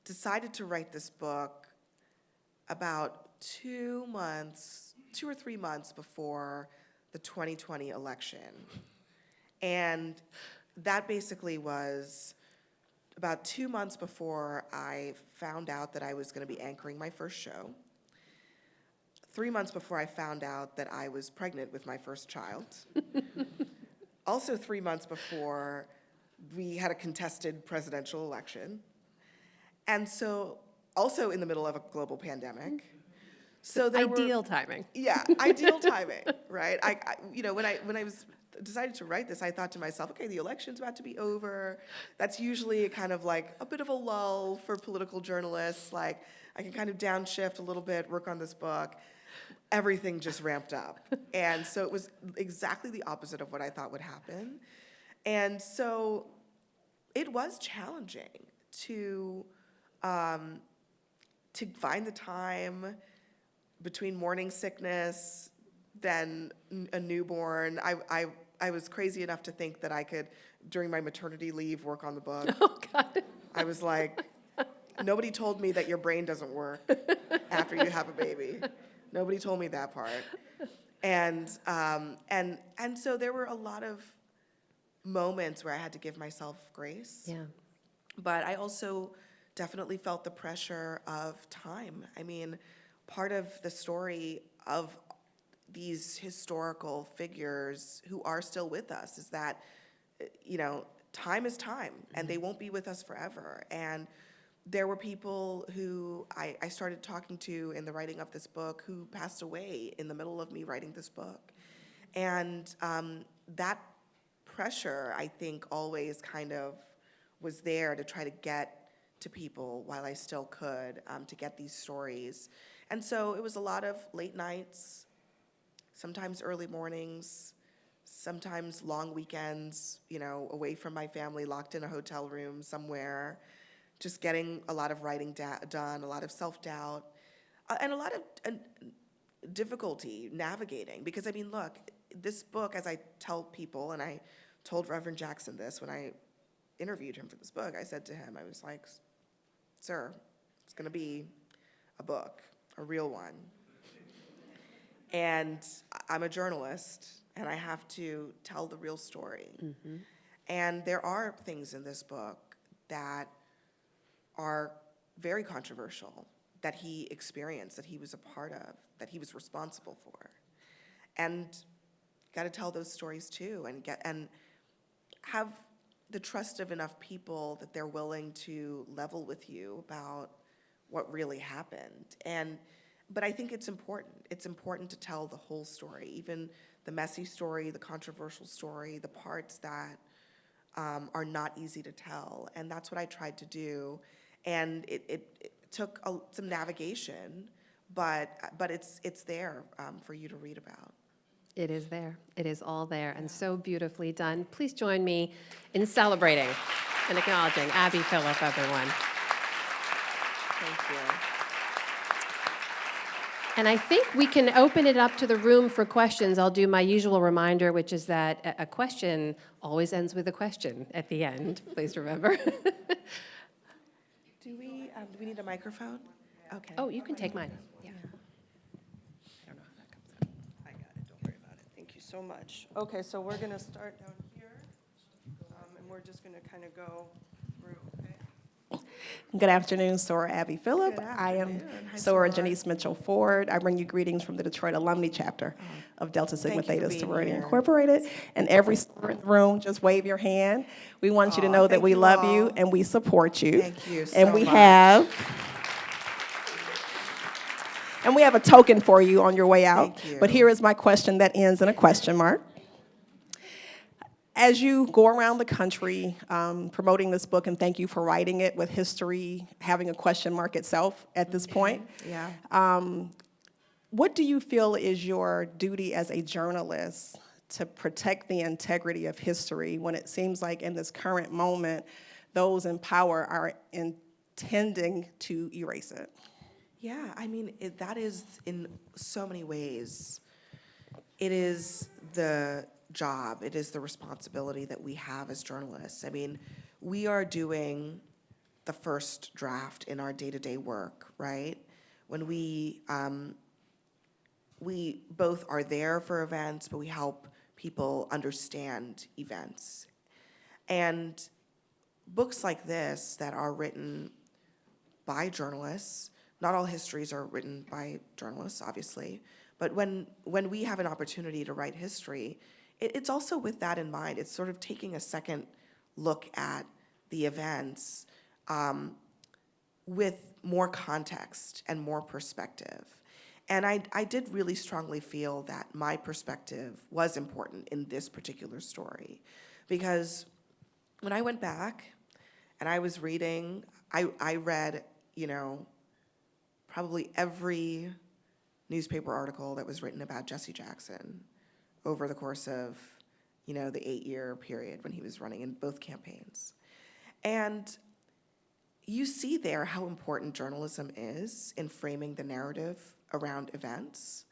decided to write this book about 2 or 3 months before the 2020 election. And that basically was about 2 months before I found out that I was going to be anchoring my first show, 3 months before I found out that I was pregnant with my first child, also 3 months before we had a contested presidential election. And so, also in the middle of a global pandemic. So there Ideal timing. Yeah, ideal timing, right? When I was decided to write this, I thought to myself, okay, the election's about to be over. That's usually kind of like a bit of a lull for political journalists. Like, I can kind of downshift a little bit, work on this book. Everything just ramped up. And so it was exactly the opposite of what I thought would happen. And so it was challenging to find the time between morning sickness, then a newborn. I was crazy enough to think that I could, during my maternity leave, work on the book. Oh, God. I was like, nobody told me that your brain doesn't work after you have a baby. Nobody told me that part. And so there were a lot of moments where I had to give myself grace. Yeah. But I also definitely felt the pressure of time. I mean, part of the story of these historical figures who are still with us is that, time is time, and they won't be with us forever. And there were people who I started talking to in the writing of this book who passed away in the middle of me writing this book. And that pressure, I think, always kind of was there to try to get to people while I still could, to get these stories. And so it was a lot of late nights, sometimes early mornings, sometimes long weekends, away from my family, locked in a hotel room somewhere, just getting a lot of writing done, a lot of self-doubt, and a lot of difficulty navigating. Because, I mean, look, this book, as I tell people, and I told Reverend Jackson this when I interviewed him for this book, I said to him, I was like, sir, it's going to be a book, a real one. And I'm a journalist, and I have to tell the real story. Mm-hmm. And there are things in this book that are very controversial, that he experienced, that he was a part of, that he was responsible for. And got to tell those stories too, and have the trust of enough people that they're willing to level with you about what really happened. But I think it's important. It's important to tell the whole story, even the messy story, the controversial story, the parts that are not easy to tell. And that's what I tried to do. And it took some navigation, but it's there for you to read about. It is there. It is all there, and so beautifully done. Please join me in celebrating and acknowledging Abby Phillip, everyone. Thank you. And I think we can open it up to the room for questions. I'll do my usual reminder, which is that a question always ends with a question at the end. Please remember. Do we need a microphone? Okay. Oh, you can take mine. Yeah. I don't know how that comes out. I got it. Don't worry about it. Thank you so much. Okay, so we're going to start down here, and we're just going to kind of go through, okay? Good afternoon, Sora Abby Phillip. I am Sora Janice Mitchell-Ford. I bring you greetings from the Detroit Alumni Chapter of Delta Sigma Thank you for Theta being Sorority here. Incorporated. And every Sora in the room, just wave your hand. We want you to know that thank we you love all. you and we support you. Thank you And so we much. have a token for you on your way out. Thank you. But here is my question that ends in a question mark. As you go around the country promoting this book, and thank you for writing it with history having a question mark itself at this point, Yeah. what do you feel is your duty as a journalist to protect the integrity of history when it seems like in this current moment, those in power are intending to erase it? Yeah, I mean, that is in so many ways. It is the job, it is the responsibility that we have as journalists. I mean, we are doing the first draft in our day-to-day work, right? When we both are there for events, but we help people understand events. And books like this that are written by journalists, not all histories are written by journalists, obviously, but when we have an opportunity to write history, it's also with that in mind. It's sort of taking a second look at the events with more context and more perspective. And I did really strongly feel that my perspective was important in this particular story, because when I went back and I was reading, I read, probably every newspaper article that was written about Jesse Jackson over the course of, the 8-year period when he was running in both campaigns. And you see there how important journalism is in framing the narrative around events.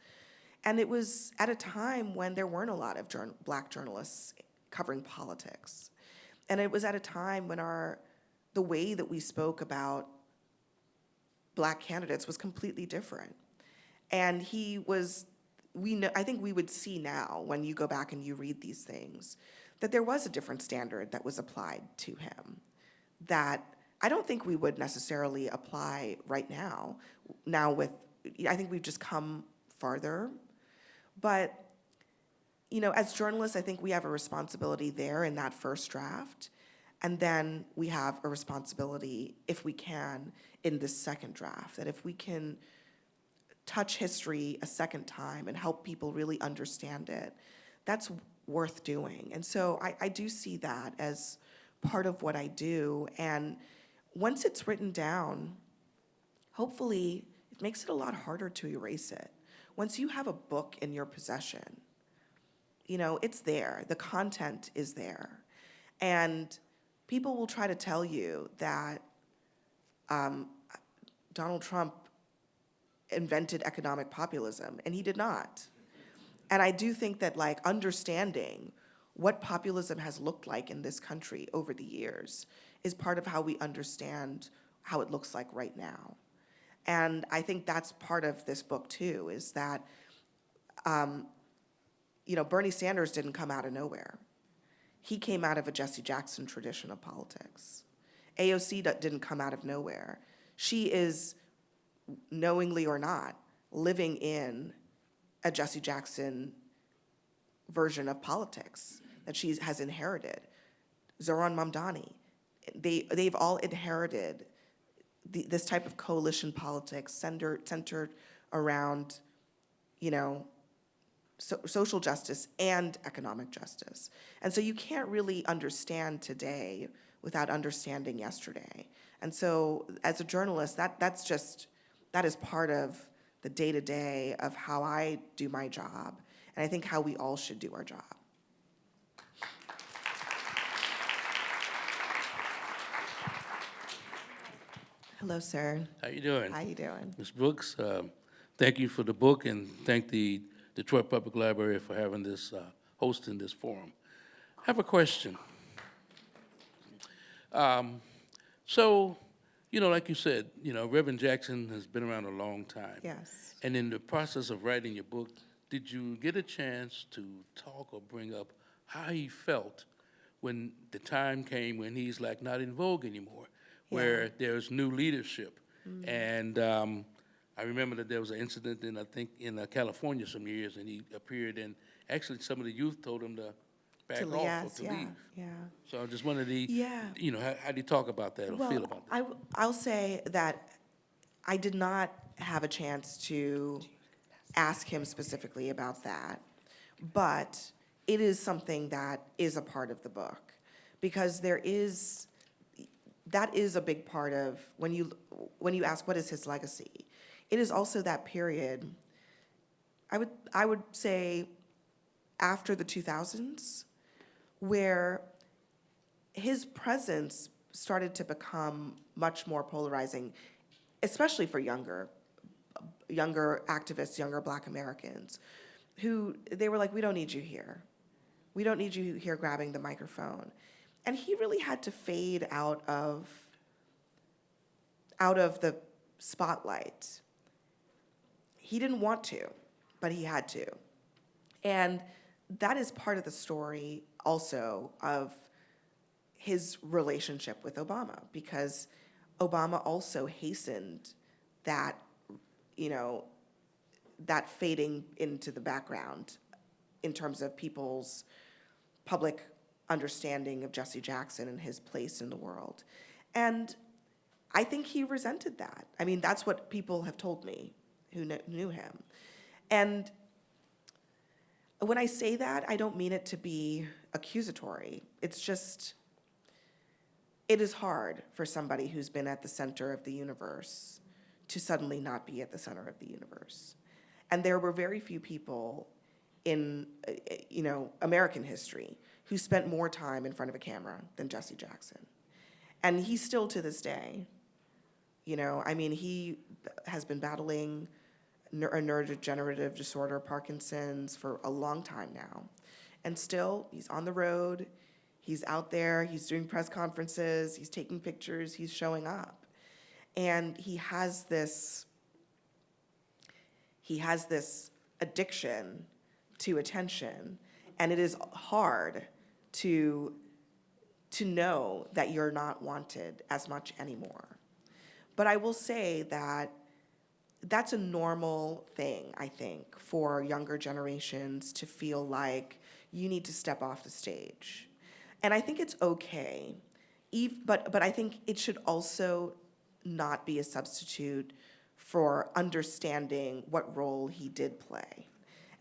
And it was at a time when there weren't a lot of Black journalists covering politics. And it was at a time when the way that we spoke about Black candidates was completely different. And I think we would see now, when you go back and you read these things, that there was a different standard that was applied to him that I don't think we would necessarily apply right now. I think we've just come farther. But, as journalists, I think we have a responsibility there in that first draft. And then we have a responsibility, if we can, in this second draft, that if we can touch history a second time and help people really understand it, that's worth doing. And so I do see that as part of what I do. And once it's written down, hopefully it makes it a lot harder to erase it. Once you have a book in your possession, it's there. The content is there. And people will try to tell you that Donald Trump invented economic populism, and he did not. And I do think that understanding what populism has looked like in this country over the years is part of how we understand how it looks like right now. And I think that's part of this book too, is that, Bernie Sanders didn't come out of nowhere. He came out of a Jesse Jackson tradition of politics. AOC didn't come out of nowhere. She is, knowingly or not, living in a Jesse Jackson version of politics that she has inherited. Zohran Mamdani, they've all inherited this type of coalition politics centered around, social justice and economic justice. And so you can't really understand today without understanding yesterday. And so as a journalist, that is part of the day-to-day of how I do my job, and I think how we all should do our job. Hello, sir. How you doing? How you doing? Ms. Brooks, thank you for the book, and thank the Detroit Public Library for having this, hosting this forum. I have a question. So, like you said, Reverend Jackson has been around a long time. Yes. And in the process of writing your book, did you get a chance to talk or bring up how he felt when the time came when he's not in vogue anymore, where there's new leadership? Mm-hmm. And I remember that there was an incident in California some years, and he appeared, and actually some of the youth told him to back off or to leave. Yeah. So I just wanted to, how do you talk about that or feel about that? I'll say that I did not have a chance to ask him specifically about that, but it is something that is a part of the book, because that is a big part of when you ask what is his legacy. It is also that period, I would say after the 2000s, where his presence started to become much more polarizing, especially for younger activists, younger Black Americans, who they were like, we don't need you here. We don't need you here grabbing the microphone. And he really had to fade out of the spotlight. He didn't want to, but he had to. And that is part of the story also of his relationship with Obama, because Obama also hastened that, that fading into the background in terms of people's public understanding of Jesse Jackson and his place in the world. And I think he resented that. I mean, that's what people have told me who knew him. And when I say that, I don't mean it to be accusatory. It's just, it is hard for somebody who's been at the center of the universe to suddenly not be at the center of the universe. And there were very few people in American history who spent more time in front of a camera than Jesse Jackson. And he still to this day, he has been battling a neurodegenerative disorder, Parkinson's, for a long time now. And still, he's on the road, he's out there, he's doing press conferences, he's taking pictures, he's showing up. And he has this addiction to attention, and it is hard to know that you're not wanted as much anymore. But I will say that that's a normal thing, I think, for younger generations to feel like you need to step off the stage. And I think it's okay, but I think it should also not be a substitute for understanding what role he did play.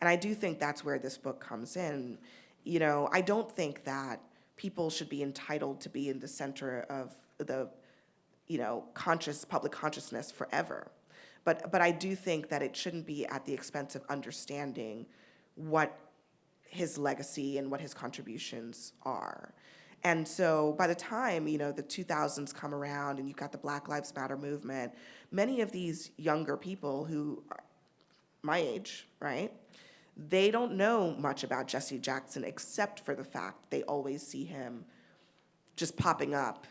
And I do think that's where this book comes in. I don't think that people should be entitled to be in the center of the, public consciousness forever. But I do think that it shouldn't be at the expense of understanding what his legacy and what his contributions are. And so by the time, the 2000s come around and you've got the Black Lives Matter movement, many of these younger people who are my age, right, they don't know much about Jesse Jackson except for the fact they always see him just popping up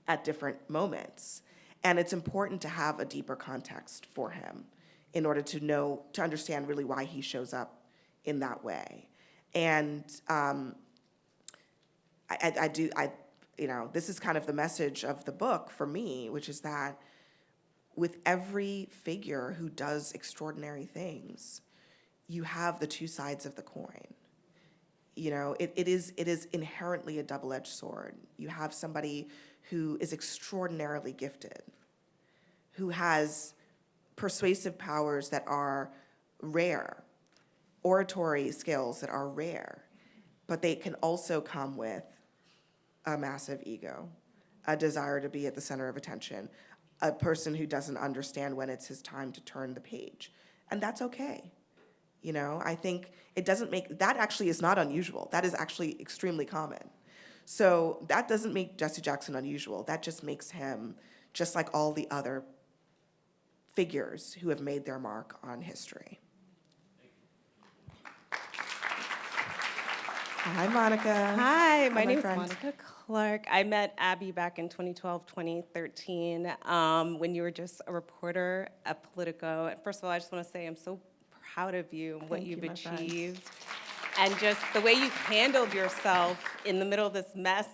at different moments. And it's important to have a deeper context for him in order to understand really why he shows up in that way. And this is kind of the message of the book for me, which is that with every figure who does extraordinary things, you have the two sides of the coin. It is inherently a double-edged sword. You have somebody who is extraordinarily gifted, who has persuasive powers that are rare, oratory skills that are rare, but they can also come with a massive ego, a desire to be at the center of attention, a person who doesn't understand when it's his time to turn the page. And that's okay. I think that actually is not unusual. That is actually extremely common. So that doesn't make Jesse Jackson unusual. That just makes him just like all the other figures who have made their mark on history. Hi, Monica. Hi, my name is friend. Monica Clark. I met Abby back in 2012, 2013, when you were just a reporter at Politico. And first of all, I just want to say I'm so proud of you and what you've achieved. And just the way you've handled yourself in the middle of this mess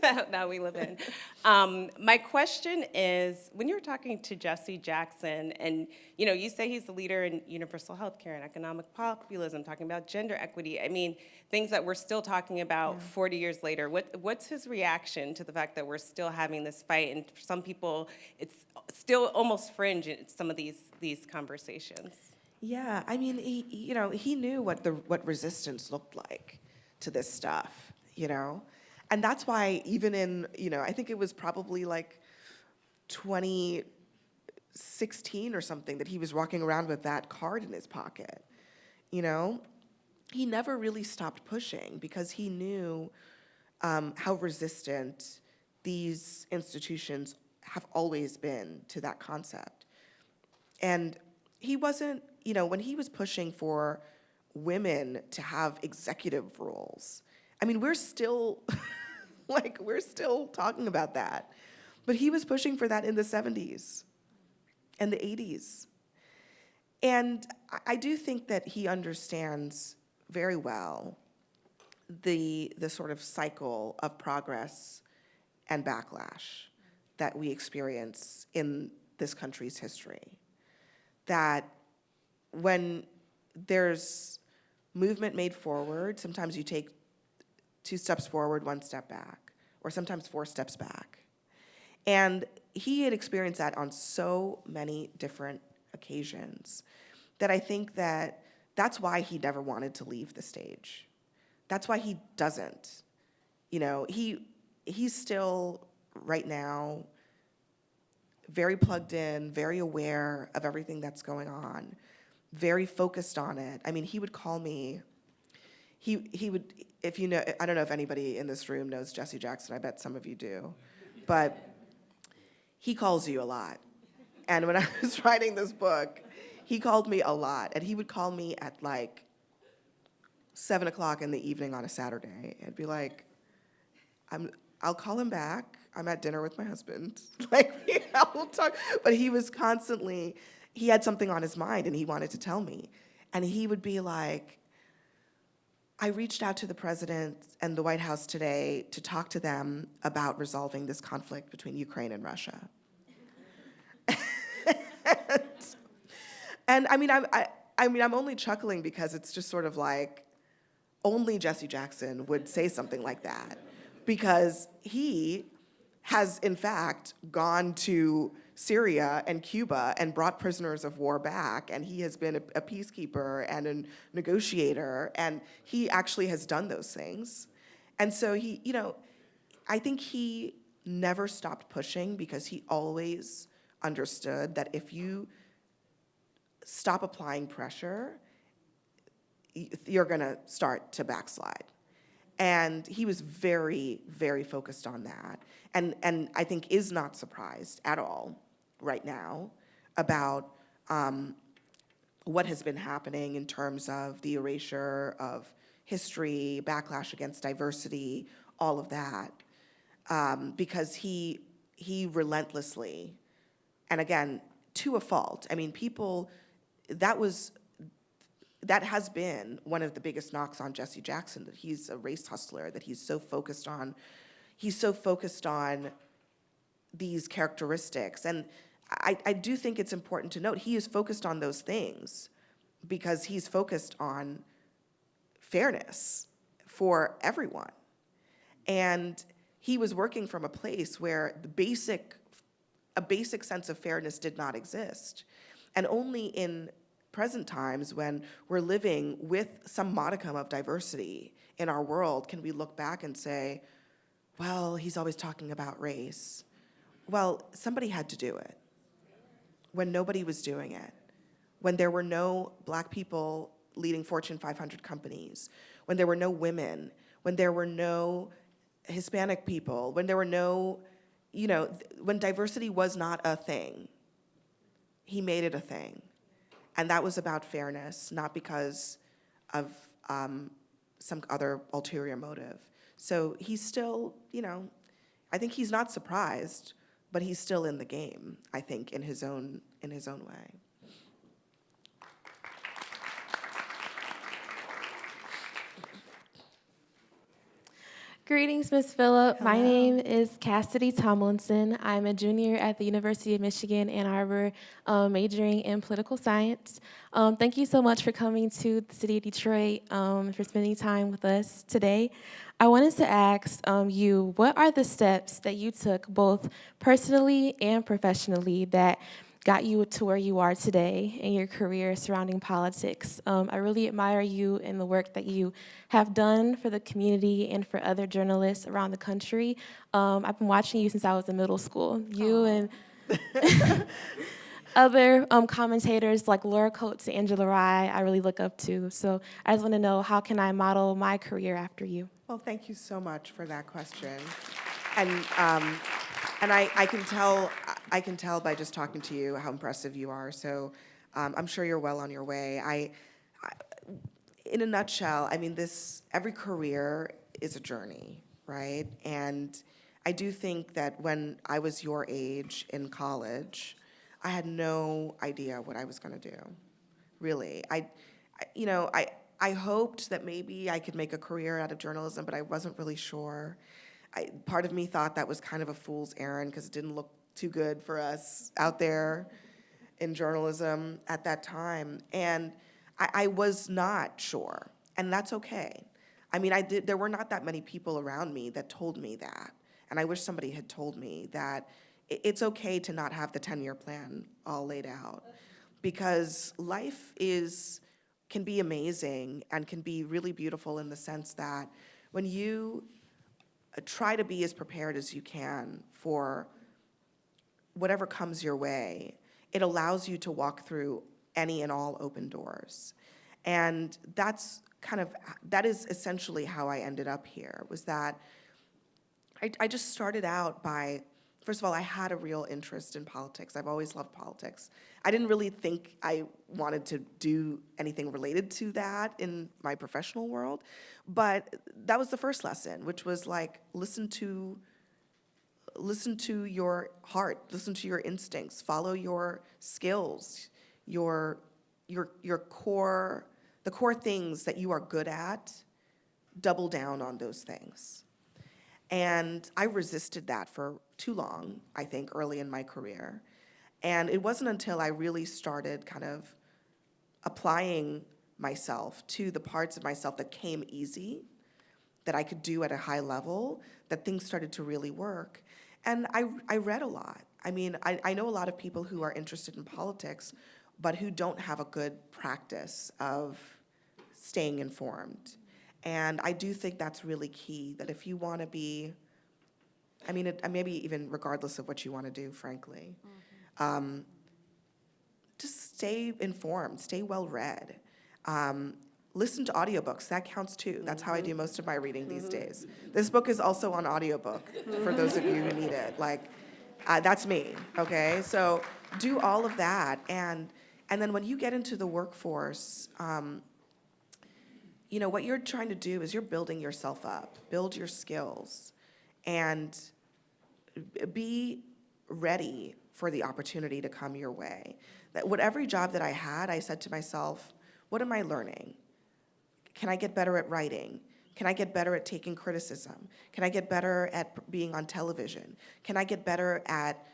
that we live in. My question is, when you're talking to Jesse Jackson, and you say he's the leader in universal health care and economic populism, talking about gender equity, things that we're still talking about 40 years later. What's his reaction to the fact that we're still having this fight? And for some people, it's still almost fringe in some of these conversations. Yeah, he knew what resistance looked like to this stuff, And that's why even in, I think it was probably like 2016 or something that he was walking around with that card in his pocket, He never really stopped pushing because he knew how resistant these institutions have always been to that concept. And he wasn't, when he was pushing for women to have executive roles, we're still, we're still talking about that. But he was pushing for that in the 70s and the 80s. And I do think that he understands very well the sort of cycle of progress and backlash that we experience in this country's history. That when there's movement made forward, sometimes you take 2 steps forward, 1 step back, or sometimes 4 steps back. And he had experienced that on so many different occasions that I think that that's why he never wanted to leave the stage. That's why he doesn't. You know, he's still right now very plugged in, very aware of everything that's going on, very focused on it. I mean, he would call me. He would, if you know, I don't know if anybody in this room knows Jesse Jackson. I bet some of you do, but he calls you a lot. And when I was writing this book, he called me a lot, and he would call me at like 7 o'clock in the evening on a Saturday. And be like, I'll call him back. I'm at dinner with my husband. Like, we'll talk. But he was constantly, he had something on his mind and he wanted to tell me. And he would be like, I reached out to the president and the White House today to talk to them about resolving this conflict between Ukraine and Russia. And I mean, I'm only chuckling because it's just sort of like, only Jesse Jackson would say something like that, because he has, in fact, gone to Syria and Cuba and brought prisoners of war back, and he has been a peacekeeper and a negotiator, and he actually has done those things. And so he, you know, I think he never stopped pushing because he always understood that if you stop applying pressure, you're gonna start to backslide. And he was very, very focused on that. And I think is not surprised at all right now about what has been happening in terms of the erasure of history, backlash against diversity, all of that. Because he relentlessly, and again, to a fault, I mean, people, that has been one of the biggest knocks on Jesse Jackson, that he's a race hustler, that he's so focused on these characteristics. And I do think it's important to note he is focused on those things because he's focused on fairness for everyone. And he was working from a place where a basic sense of fairness did not exist. And only in present times, when we're living with some modicum of diversity in our world, can we look back and say, well, he's always talking about race. Well, somebody had to do it when nobody was doing it, when there were no Black people leading Fortune 500 companies, when there were no women, when there were no Hispanic people, when there were no, you know, when diversity was not a thing. He made it a thing. And that was about fairness, not because of some other ulterior motive. So he's still, you know, I think he's not surprised, but he's still in the game, I think, in his own way. Greetings, Ms. Phillip. My Hello. name is Cassidy Tomlinson. I'm a junior at the University of Michigan, Ann Arbor, majoring in political science. Thank you so much for coming to the city of Detroit, for spending time with us today. I wanted to ask you, what are the steps that you took both personally and professionally that got you to where you are today in your career surrounding politics? I really admire you and the work that you have done for the community and for other journalists around the country. I've been watching you since I was in middle school. You and other commentators like Laura Coates and Angela Rye, I really look up to. So I just want to know, how can I model my career after you? Well, thank you so much for that question. And I can tell by just talking to you how impressive you are. So I'm sure you're well on your way. In a nutshell, I mean, every career is a journey, right? And I do think that when I was your age in college, I had no idea what I was going to do. Really, I hoped that maybe I could make a career out of journalism, but I wasn't really sure. Part of me thought that was kind of a fool's errand because it didn't look too good for us out there in journalism at that time. And I was not sure. And that's okay. I mean, there were not that many people around me that told me that. And I wish somebody had told me that it's okay to not have the 10-year plan all laid out, because life can be amazing and can be really beautiful in the sense that when you try to be as prepared as you can for whatever comes your way, it allows you to walk through any and all open doors. And that is essentially how I ended up here, was that I just started out by, first of all, I had a real interest in politics. I've always loved politics. I didn't really think I wanted to do anything related to that in my professional world, but that was the first lesson, which was like, listen to your heart, listen to your instincts, follow your skills, your core, the core things that you are good at, double down on those things. And I resisted that for too long, I think, early in my career. And it wasn't until I really started kind of applying myself to the parts of myself that came easy, that I could do at a high level, that things started to really work. And I read a lot. I mean, I know a lot of people who are interested in politics, but who don't have a good practice of staying informed. And I do think that's really key, that if you want to be, I mean, maybe even regardless of what you want to do, frankly, just stay informed, stay well-read. Listen to audiobooks, that counts too. That's how I do most of my reading these days. This book is also on audiobook, for those of you who need it. Like, that's me, okay? So do all of that, and then when you get into the workforce, you know, what you're trying to do is you're building yourself up, build your skills, and be ready for the opportunity to come your way. That with every job that I had, I said to myself, what am I learning? Can I get better at writing? Can I get better at taking criticism? Can I get better at being on television? Can I get better at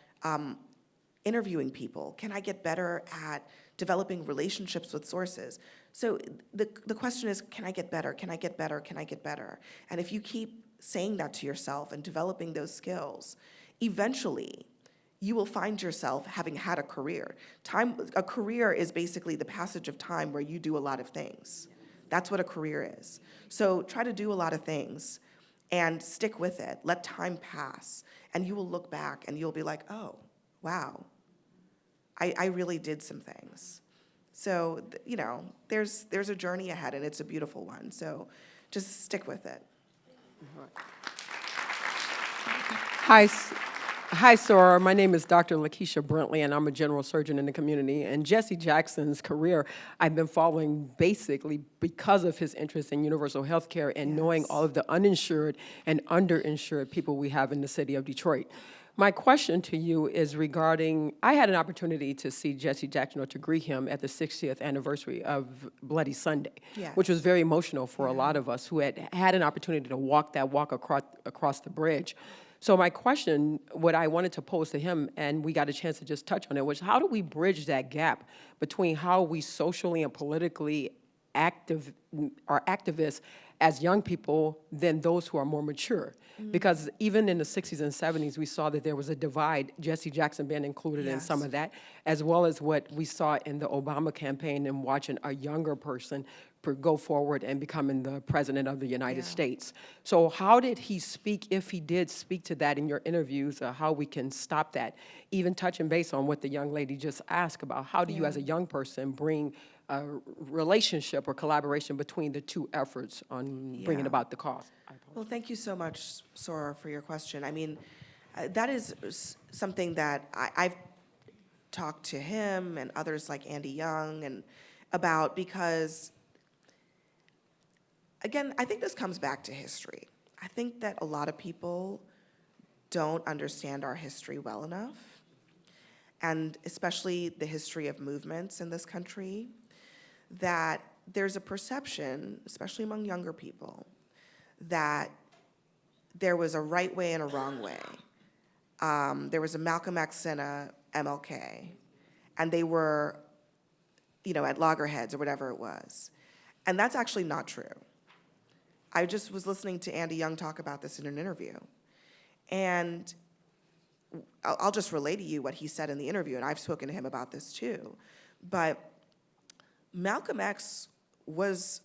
interviewing people? Can I get better at developing relationships with sources? So the question is, can I get better? Can I get better? Can I get better? And if you keep saying that to yourself and developing those skills, eventually you will find yourself having had a career. A career is basically the passage of time where you do a lot of things. That's what a career is. So try to do a lot of things and stick with it. Let time pass, and you will look back and you'll be like, oh, wow, I really did some things. So, you know, there's a journey ahead, and it's a beautiful one. So just stick with it. Hi, Sora. My name is Dr. Lakeisha Brentley, and I'm a general surgeon in the community. And Jesse Jackson's career, I've been following basically because of his interest in universal health care and knowing all of the uninsured and underinsured people we have in the city of Detroit. My question to you is regarding, I had an opportunity to see Jesse Jackson, or to greet him at the 60th anniversary of Bloody Sunday, which was very emotional for a lot of us who had an opportunity to walk across the bridge. So my question, what I wanted to pose to him, and we got a chance to just touch on it, was how do we bridge that gap between how we socially and politically are activists as young people than those who are more mature? Because even in the 60s and 70s, we saw that there was a divide, Jesse Jackson being included in some of that, as well as what we saw in the Obama campaign and watching a younger person go forward and becoming the president of the United States. So how did he speak, if he did speak to that in your interviews, how we can stop that? Even touching base on what the young lady just asked about, how do you as a young person bring a relationship or collaboration between the two efforts on bringing about the cause? Well, thank you so much, Sora, for your question. I mean, that is something that I've talked to him and others like Andy Young and about, because again, I think this comes back to history. I think that a lot of people don't understand our history well enough, and especially the history of movements in this country, that there's a perception, especially among younger people, that there was a right way and a wrong way. There was a Malcolm X and a MLK, and they were, you know, at loggerheads or whatever it was. And that's actually not true. I just was listening to Andy Young talk about this in an interview. And I'll just relay to you what he said in the interview, and I've spoken to him about this too. But Malcolm X was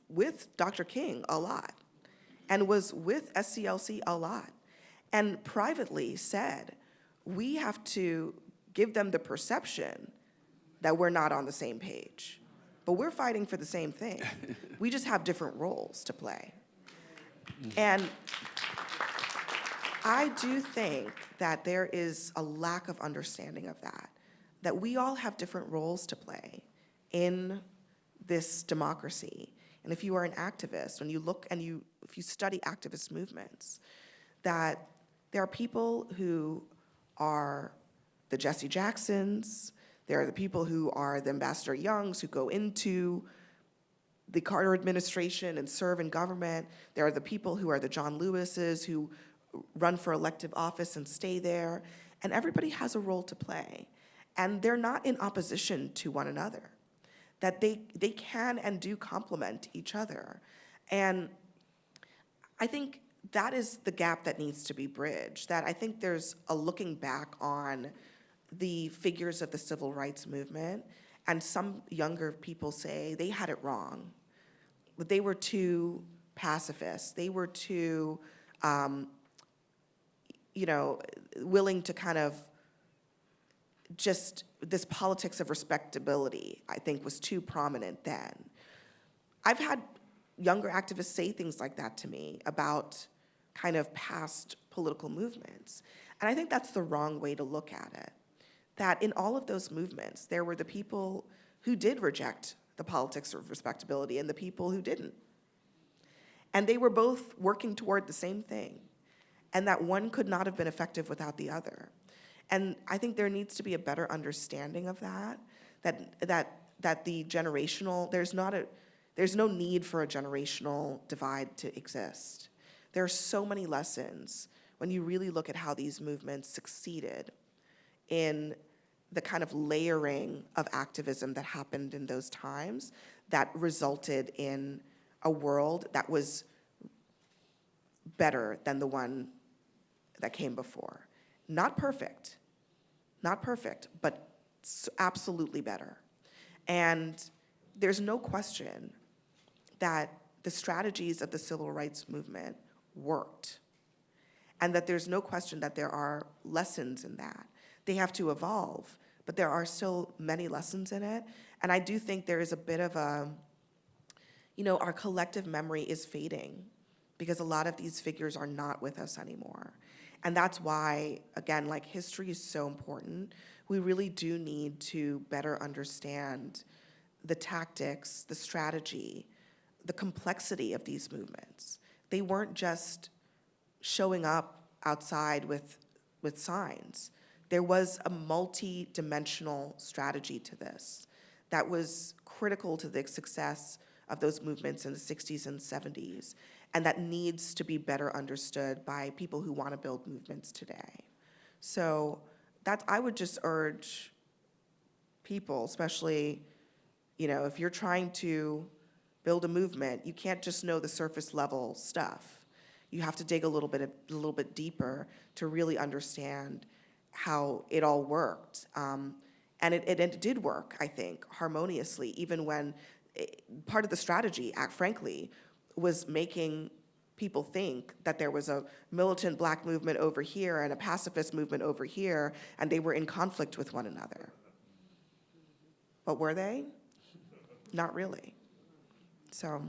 with Dr. King a lot, and was with SCLC a lot, and privately said, we have to give them the perception that we're not on the same page. But we're fighting for the same thing. We just have different roles to play. And I do think that there is a lack of understanding of that we all have different roles to play in this democracy. And if you are an activist, when you look and if you study activist movements, that there are people who are the Jesse Jacksons, there are the people who are the Ambassador Youngs who go into the Carter administration and serve in government. There are the people who are the John Lewises who run for elective office and stay there. And everybody has a role to play. And they're not in opposition to one another. That they can and do complement each other. And I think that is the gap that needs to be bridged. That I think there's a looking back on the figures of the civil rights movement, and some younger people say they had it wrong. But they were too pacifist. They were too, willing to kind of just, this politics of respectability, I think, was too prominent then. I've had younger activists say things like that to me about kind of past political movements. And I think that's the wrong way to look at it. That in all of those movements, there were the people who did reject the politics of respectability and the people who didn't. And they were both working toward the same thing, and that one could not have been effective without the other. And I think there needs to be a better understanding of that the generational, there's no need for a generational divide to exist. There are so many lessons when you really look at how these movements succeeded in the kind of layering of activism that happened in those times that resulted in a world that was better than the one that came before. Not perfect, but absolutely better. And there's no question that the strategies of the civil rights movement worked, and that there's no question that there are lessons in that. They have to evolve, but there are still many lessons in it. And I do think there is a bit of our collective memory is fading because a lot of these figures are not with us anymore. And that's why, again, like, history is so important. We really do need to better understand the tactics, the strategy, the complexity of these movements. They weren't just showing up outside with signs. There was a multi-dimensional strategy to this that was critical to the success of those movements in the 60s and 70s, and that needs to be better understood by people who want to build movements today. So I would just urge people, especially, if you're trying to build a movement, you can't just know the surface level stuff. You have to dig a little bit deeper to really understand how it all worked. And it did work, I think, harmoniously, even when part of the strategy, frankly, was making people think that there was a militant black movement over here and a pacifist movement over here, and they were in conflict with one another. But were they? Not really. So.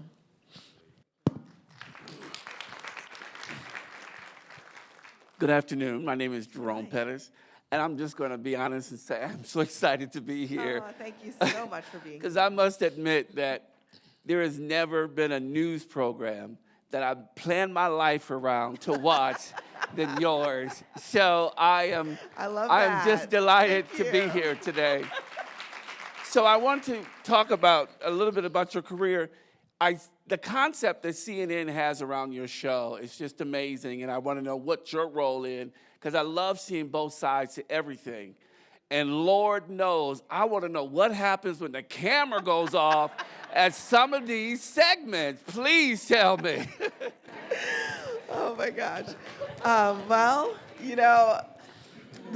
Good afternoon. My name is Jerome Pettis, and I'm just going to be honest and say I'm so excited to be here. Oh, thank you so much for being here. Because I must admit that there has never been a news program that I've planned my life around to watch than yours. So I am just delighted to be here today. So I want to talk about a little bit about your career. The concept that CNN has around your show is just amazing, and I want to know what your role in, because I love seeing both sides to everything. And Lord knows, I want to know what happens when the camera goes off at some of these segments. Please tell me. Oh my gosh. Well, you know,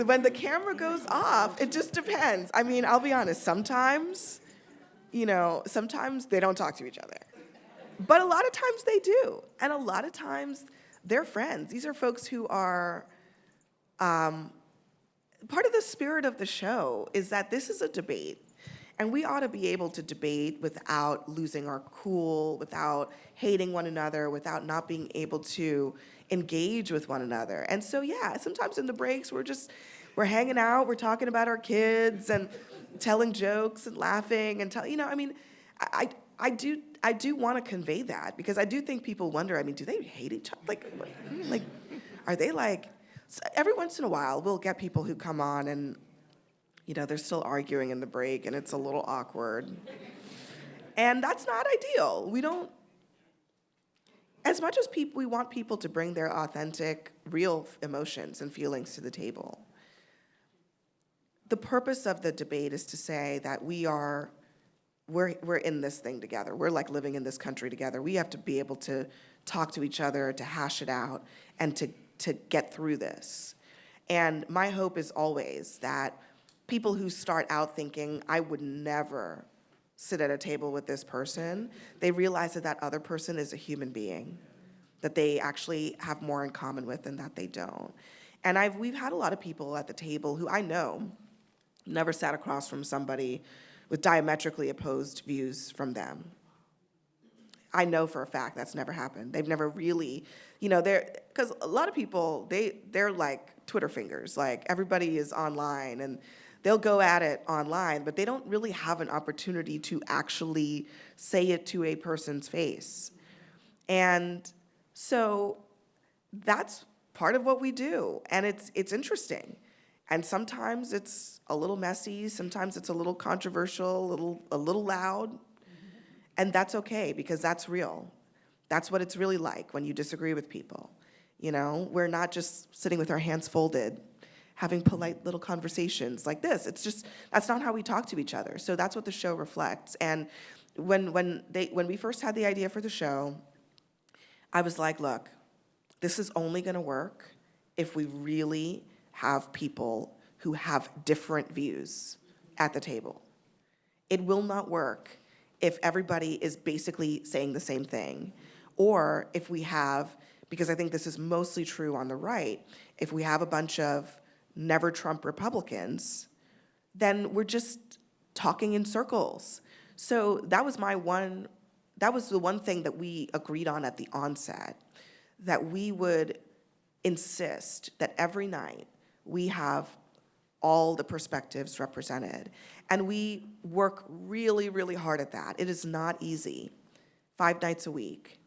when the camera goes off, it just depends. I mean, I'll be honest, sometimes, you know, sometimes they don't talk to each other. But a lot of times they do. And a lot of times they're friends. These are folks who are, part of the spirit of the show is that this is a debate. And we ought to be able to debate without losing our cool, without hating one another, without not being able to engage with one another. And so, yeah, sometimes in the breaks, we're hanging out, we're talking about our kids and telling jokes and laughing and you know, I mean, I do want to convey that because I do think people wonder, I mean, do they hate each other? Like, are they like, so every once in a while, we'll get people who come on and, you know, they're still arguing in the break and it's a little awkward. And that's not ideal. We don't, as much as we want people to bring their authentic, real emotions and feelings to the table, the purpose of the debate is to say that we're in this thing together. We're like living in this country together. We have to be able to talk to each other, to hash it out, and to get through this. And my hope is always that people who start out thinking, I would never sit at a table with this person, they realize that that other person is a human being, that they actually have more in common with and that they don't. And we've had a lot of people at the table who I know never sat across from somebody with diametrically opposed views from them. I know for a fact that's never happened. They've never really, you know, because a lot of people, they're like Twitter fingers, like everybody is online and they'll go at it online, but they don't really have an opportunity to actually say it to a person's face. And so that's part of what we do, and it's interesting. And sometimes it's a little messy, sometimes it's a little controversial, a little loud, and that's okay because that's real. That's what it's really like when you disagree with people. You know, we're not just sitting with our hands folded, having polite little conversations like this. That's not how we talk to each other. So that's what the show reflects. And when we first had the idea for the show, I was like, look, this is only gonna work if we really have people who have different views at the table. It will not work if everybody is basically saying the same thing, or if we have, because I think this is mostly true on the right, if we have a bunch of never Trump Republicans, then we're just talking in circles. So that was the one thing that we agreed on at the onset, that we would insist that every night we have all the perspectives represented. And we work really, really hard at that. It is not easy, 5 nights a week,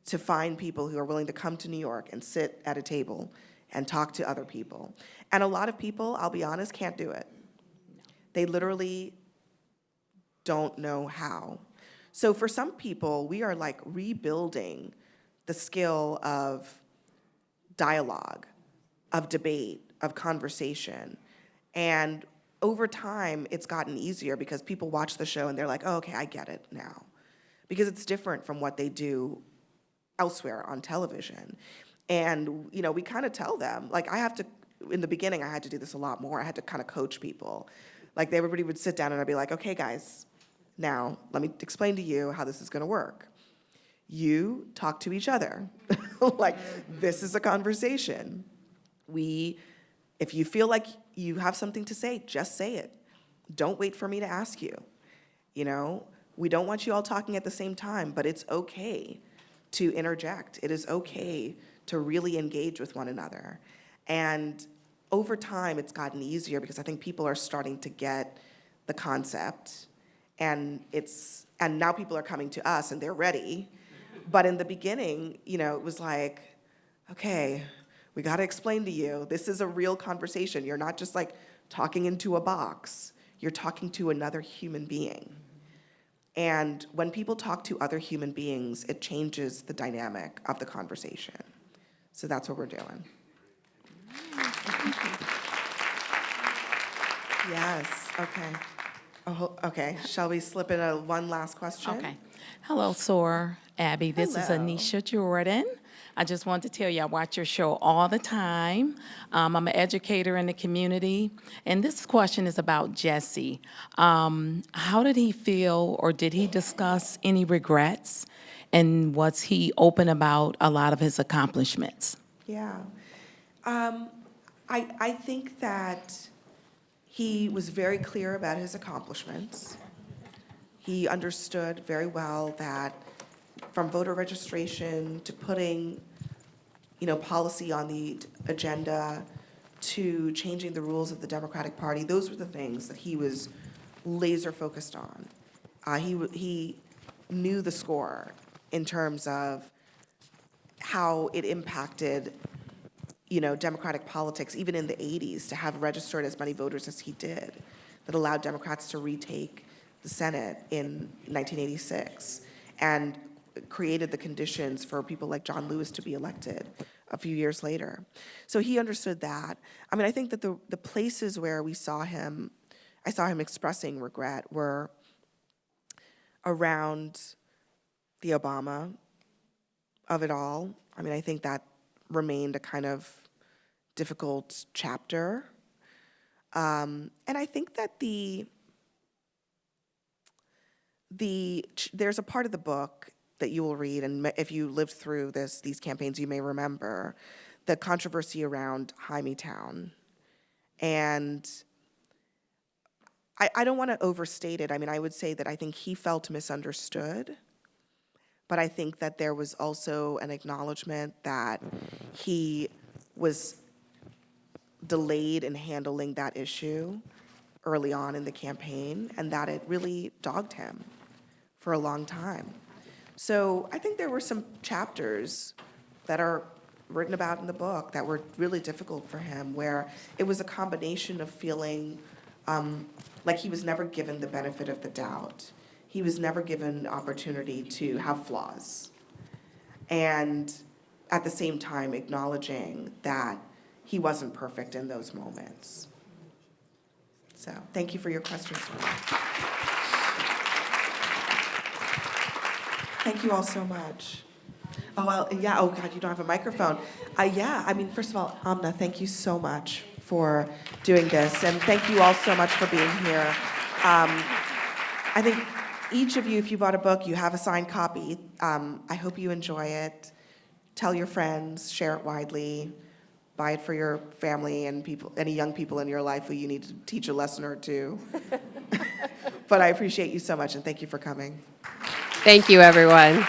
to find people who are willing to come to New York and sit at a table and talk to other people. And a lot of people, I'll be honest, can't do it. They literally don't know how. So for some people, we are like rebuilding the skill of dialogue, of debate, of conversation. And over time, it's gotten easier because people watch the show and they're like, oh, okay, I get it now. Because it's different from what they do elsewhere on television. And, you know, we kind of tell them, like in the beginning, I had to do this a lot more. I had to kind of coach people. Like everybody would sit down and I'd be like, okay, guys, now let me explain to you how this is gonna work. You talk to each other. Like, this is a conversation. If you feel like you have something to say, just say it. Don't wait for me to ask you. You know, we don't want you all talking at the same time, but it's okay to interject. It is okay to really engage with one another. And over time, it's gotten easier because I think people are starting to get the concept, and now people are coming to us and they're ready. But in the beginning, you know, it was like, okay, we got to explain to you, this is a real conversation. You're not just like talking into a box. You're talking to another human being. And when people talk to other human beings, it changes the dynamic of the conversation. So that's what we're doing. Yes, okay. Oh, okay, shall we slip in one last question? Okay. Hello, Sora, Abby. This is Hello. Anisha Jordan. I just want to tell you I watch your show all the time. I'm an educator in the community. And this question is about Jesse. How did he feel, or did he discuss any regrets? And was he open about a lot of his accomplishments? Yeah. I think that he was very clear about his accomplishments. He understood very well that from voter registration to putting, policy on the agenda to changing the rules of the Democratic Party, those were the things that he was laser focused on. He knew the score in terms of how it impacted Democratic politics, even in the 80s, to have registered as many voters as he did, that allowed Democrats to retake the Senate in 1986, and created the conditions for people like John Lewis to be elected a few years later. So he understood that. I mean, I think that the places where I saw him expressing regret were around the Obama of it all. I mean, I think that remained a kind of difficult chapter. And I think that there's a part of the book that you will read, and if you lived through these campaigns, you may remember the controversy around Hymietown. And I don't want to overstate it. I mean, I would say that I think he felt misunderstood, but I think that there was also an acknowledgement that he was delayed in handling that issue early on in the campaign, and that it really dogged him for a long time. So I think there were some chapters that are written about in the book that were really difficult for him, where it was a combination of feeling like he was never given the benefit of the doubt. He was never given the opportunity to have flaws. And at the same time, acknowledging that he wasn't perfect in those moments. So thank you for your question, sir. Thank you all so much. Oh, well, yeah, oh God, you don't have a microphone. Yeah, I mean, first of all, Amna, thank you so much for doing this, and thank you all so much for being here. I think each of you, if you bought a book, you have a signed copy. I hope you enjoy it. Tell your friends, share it widely, buy it for your family and people, any young people in your life who you need to teach a lesson or two. But I appreciate you so much, and thank you for coming. Thank you, everyone.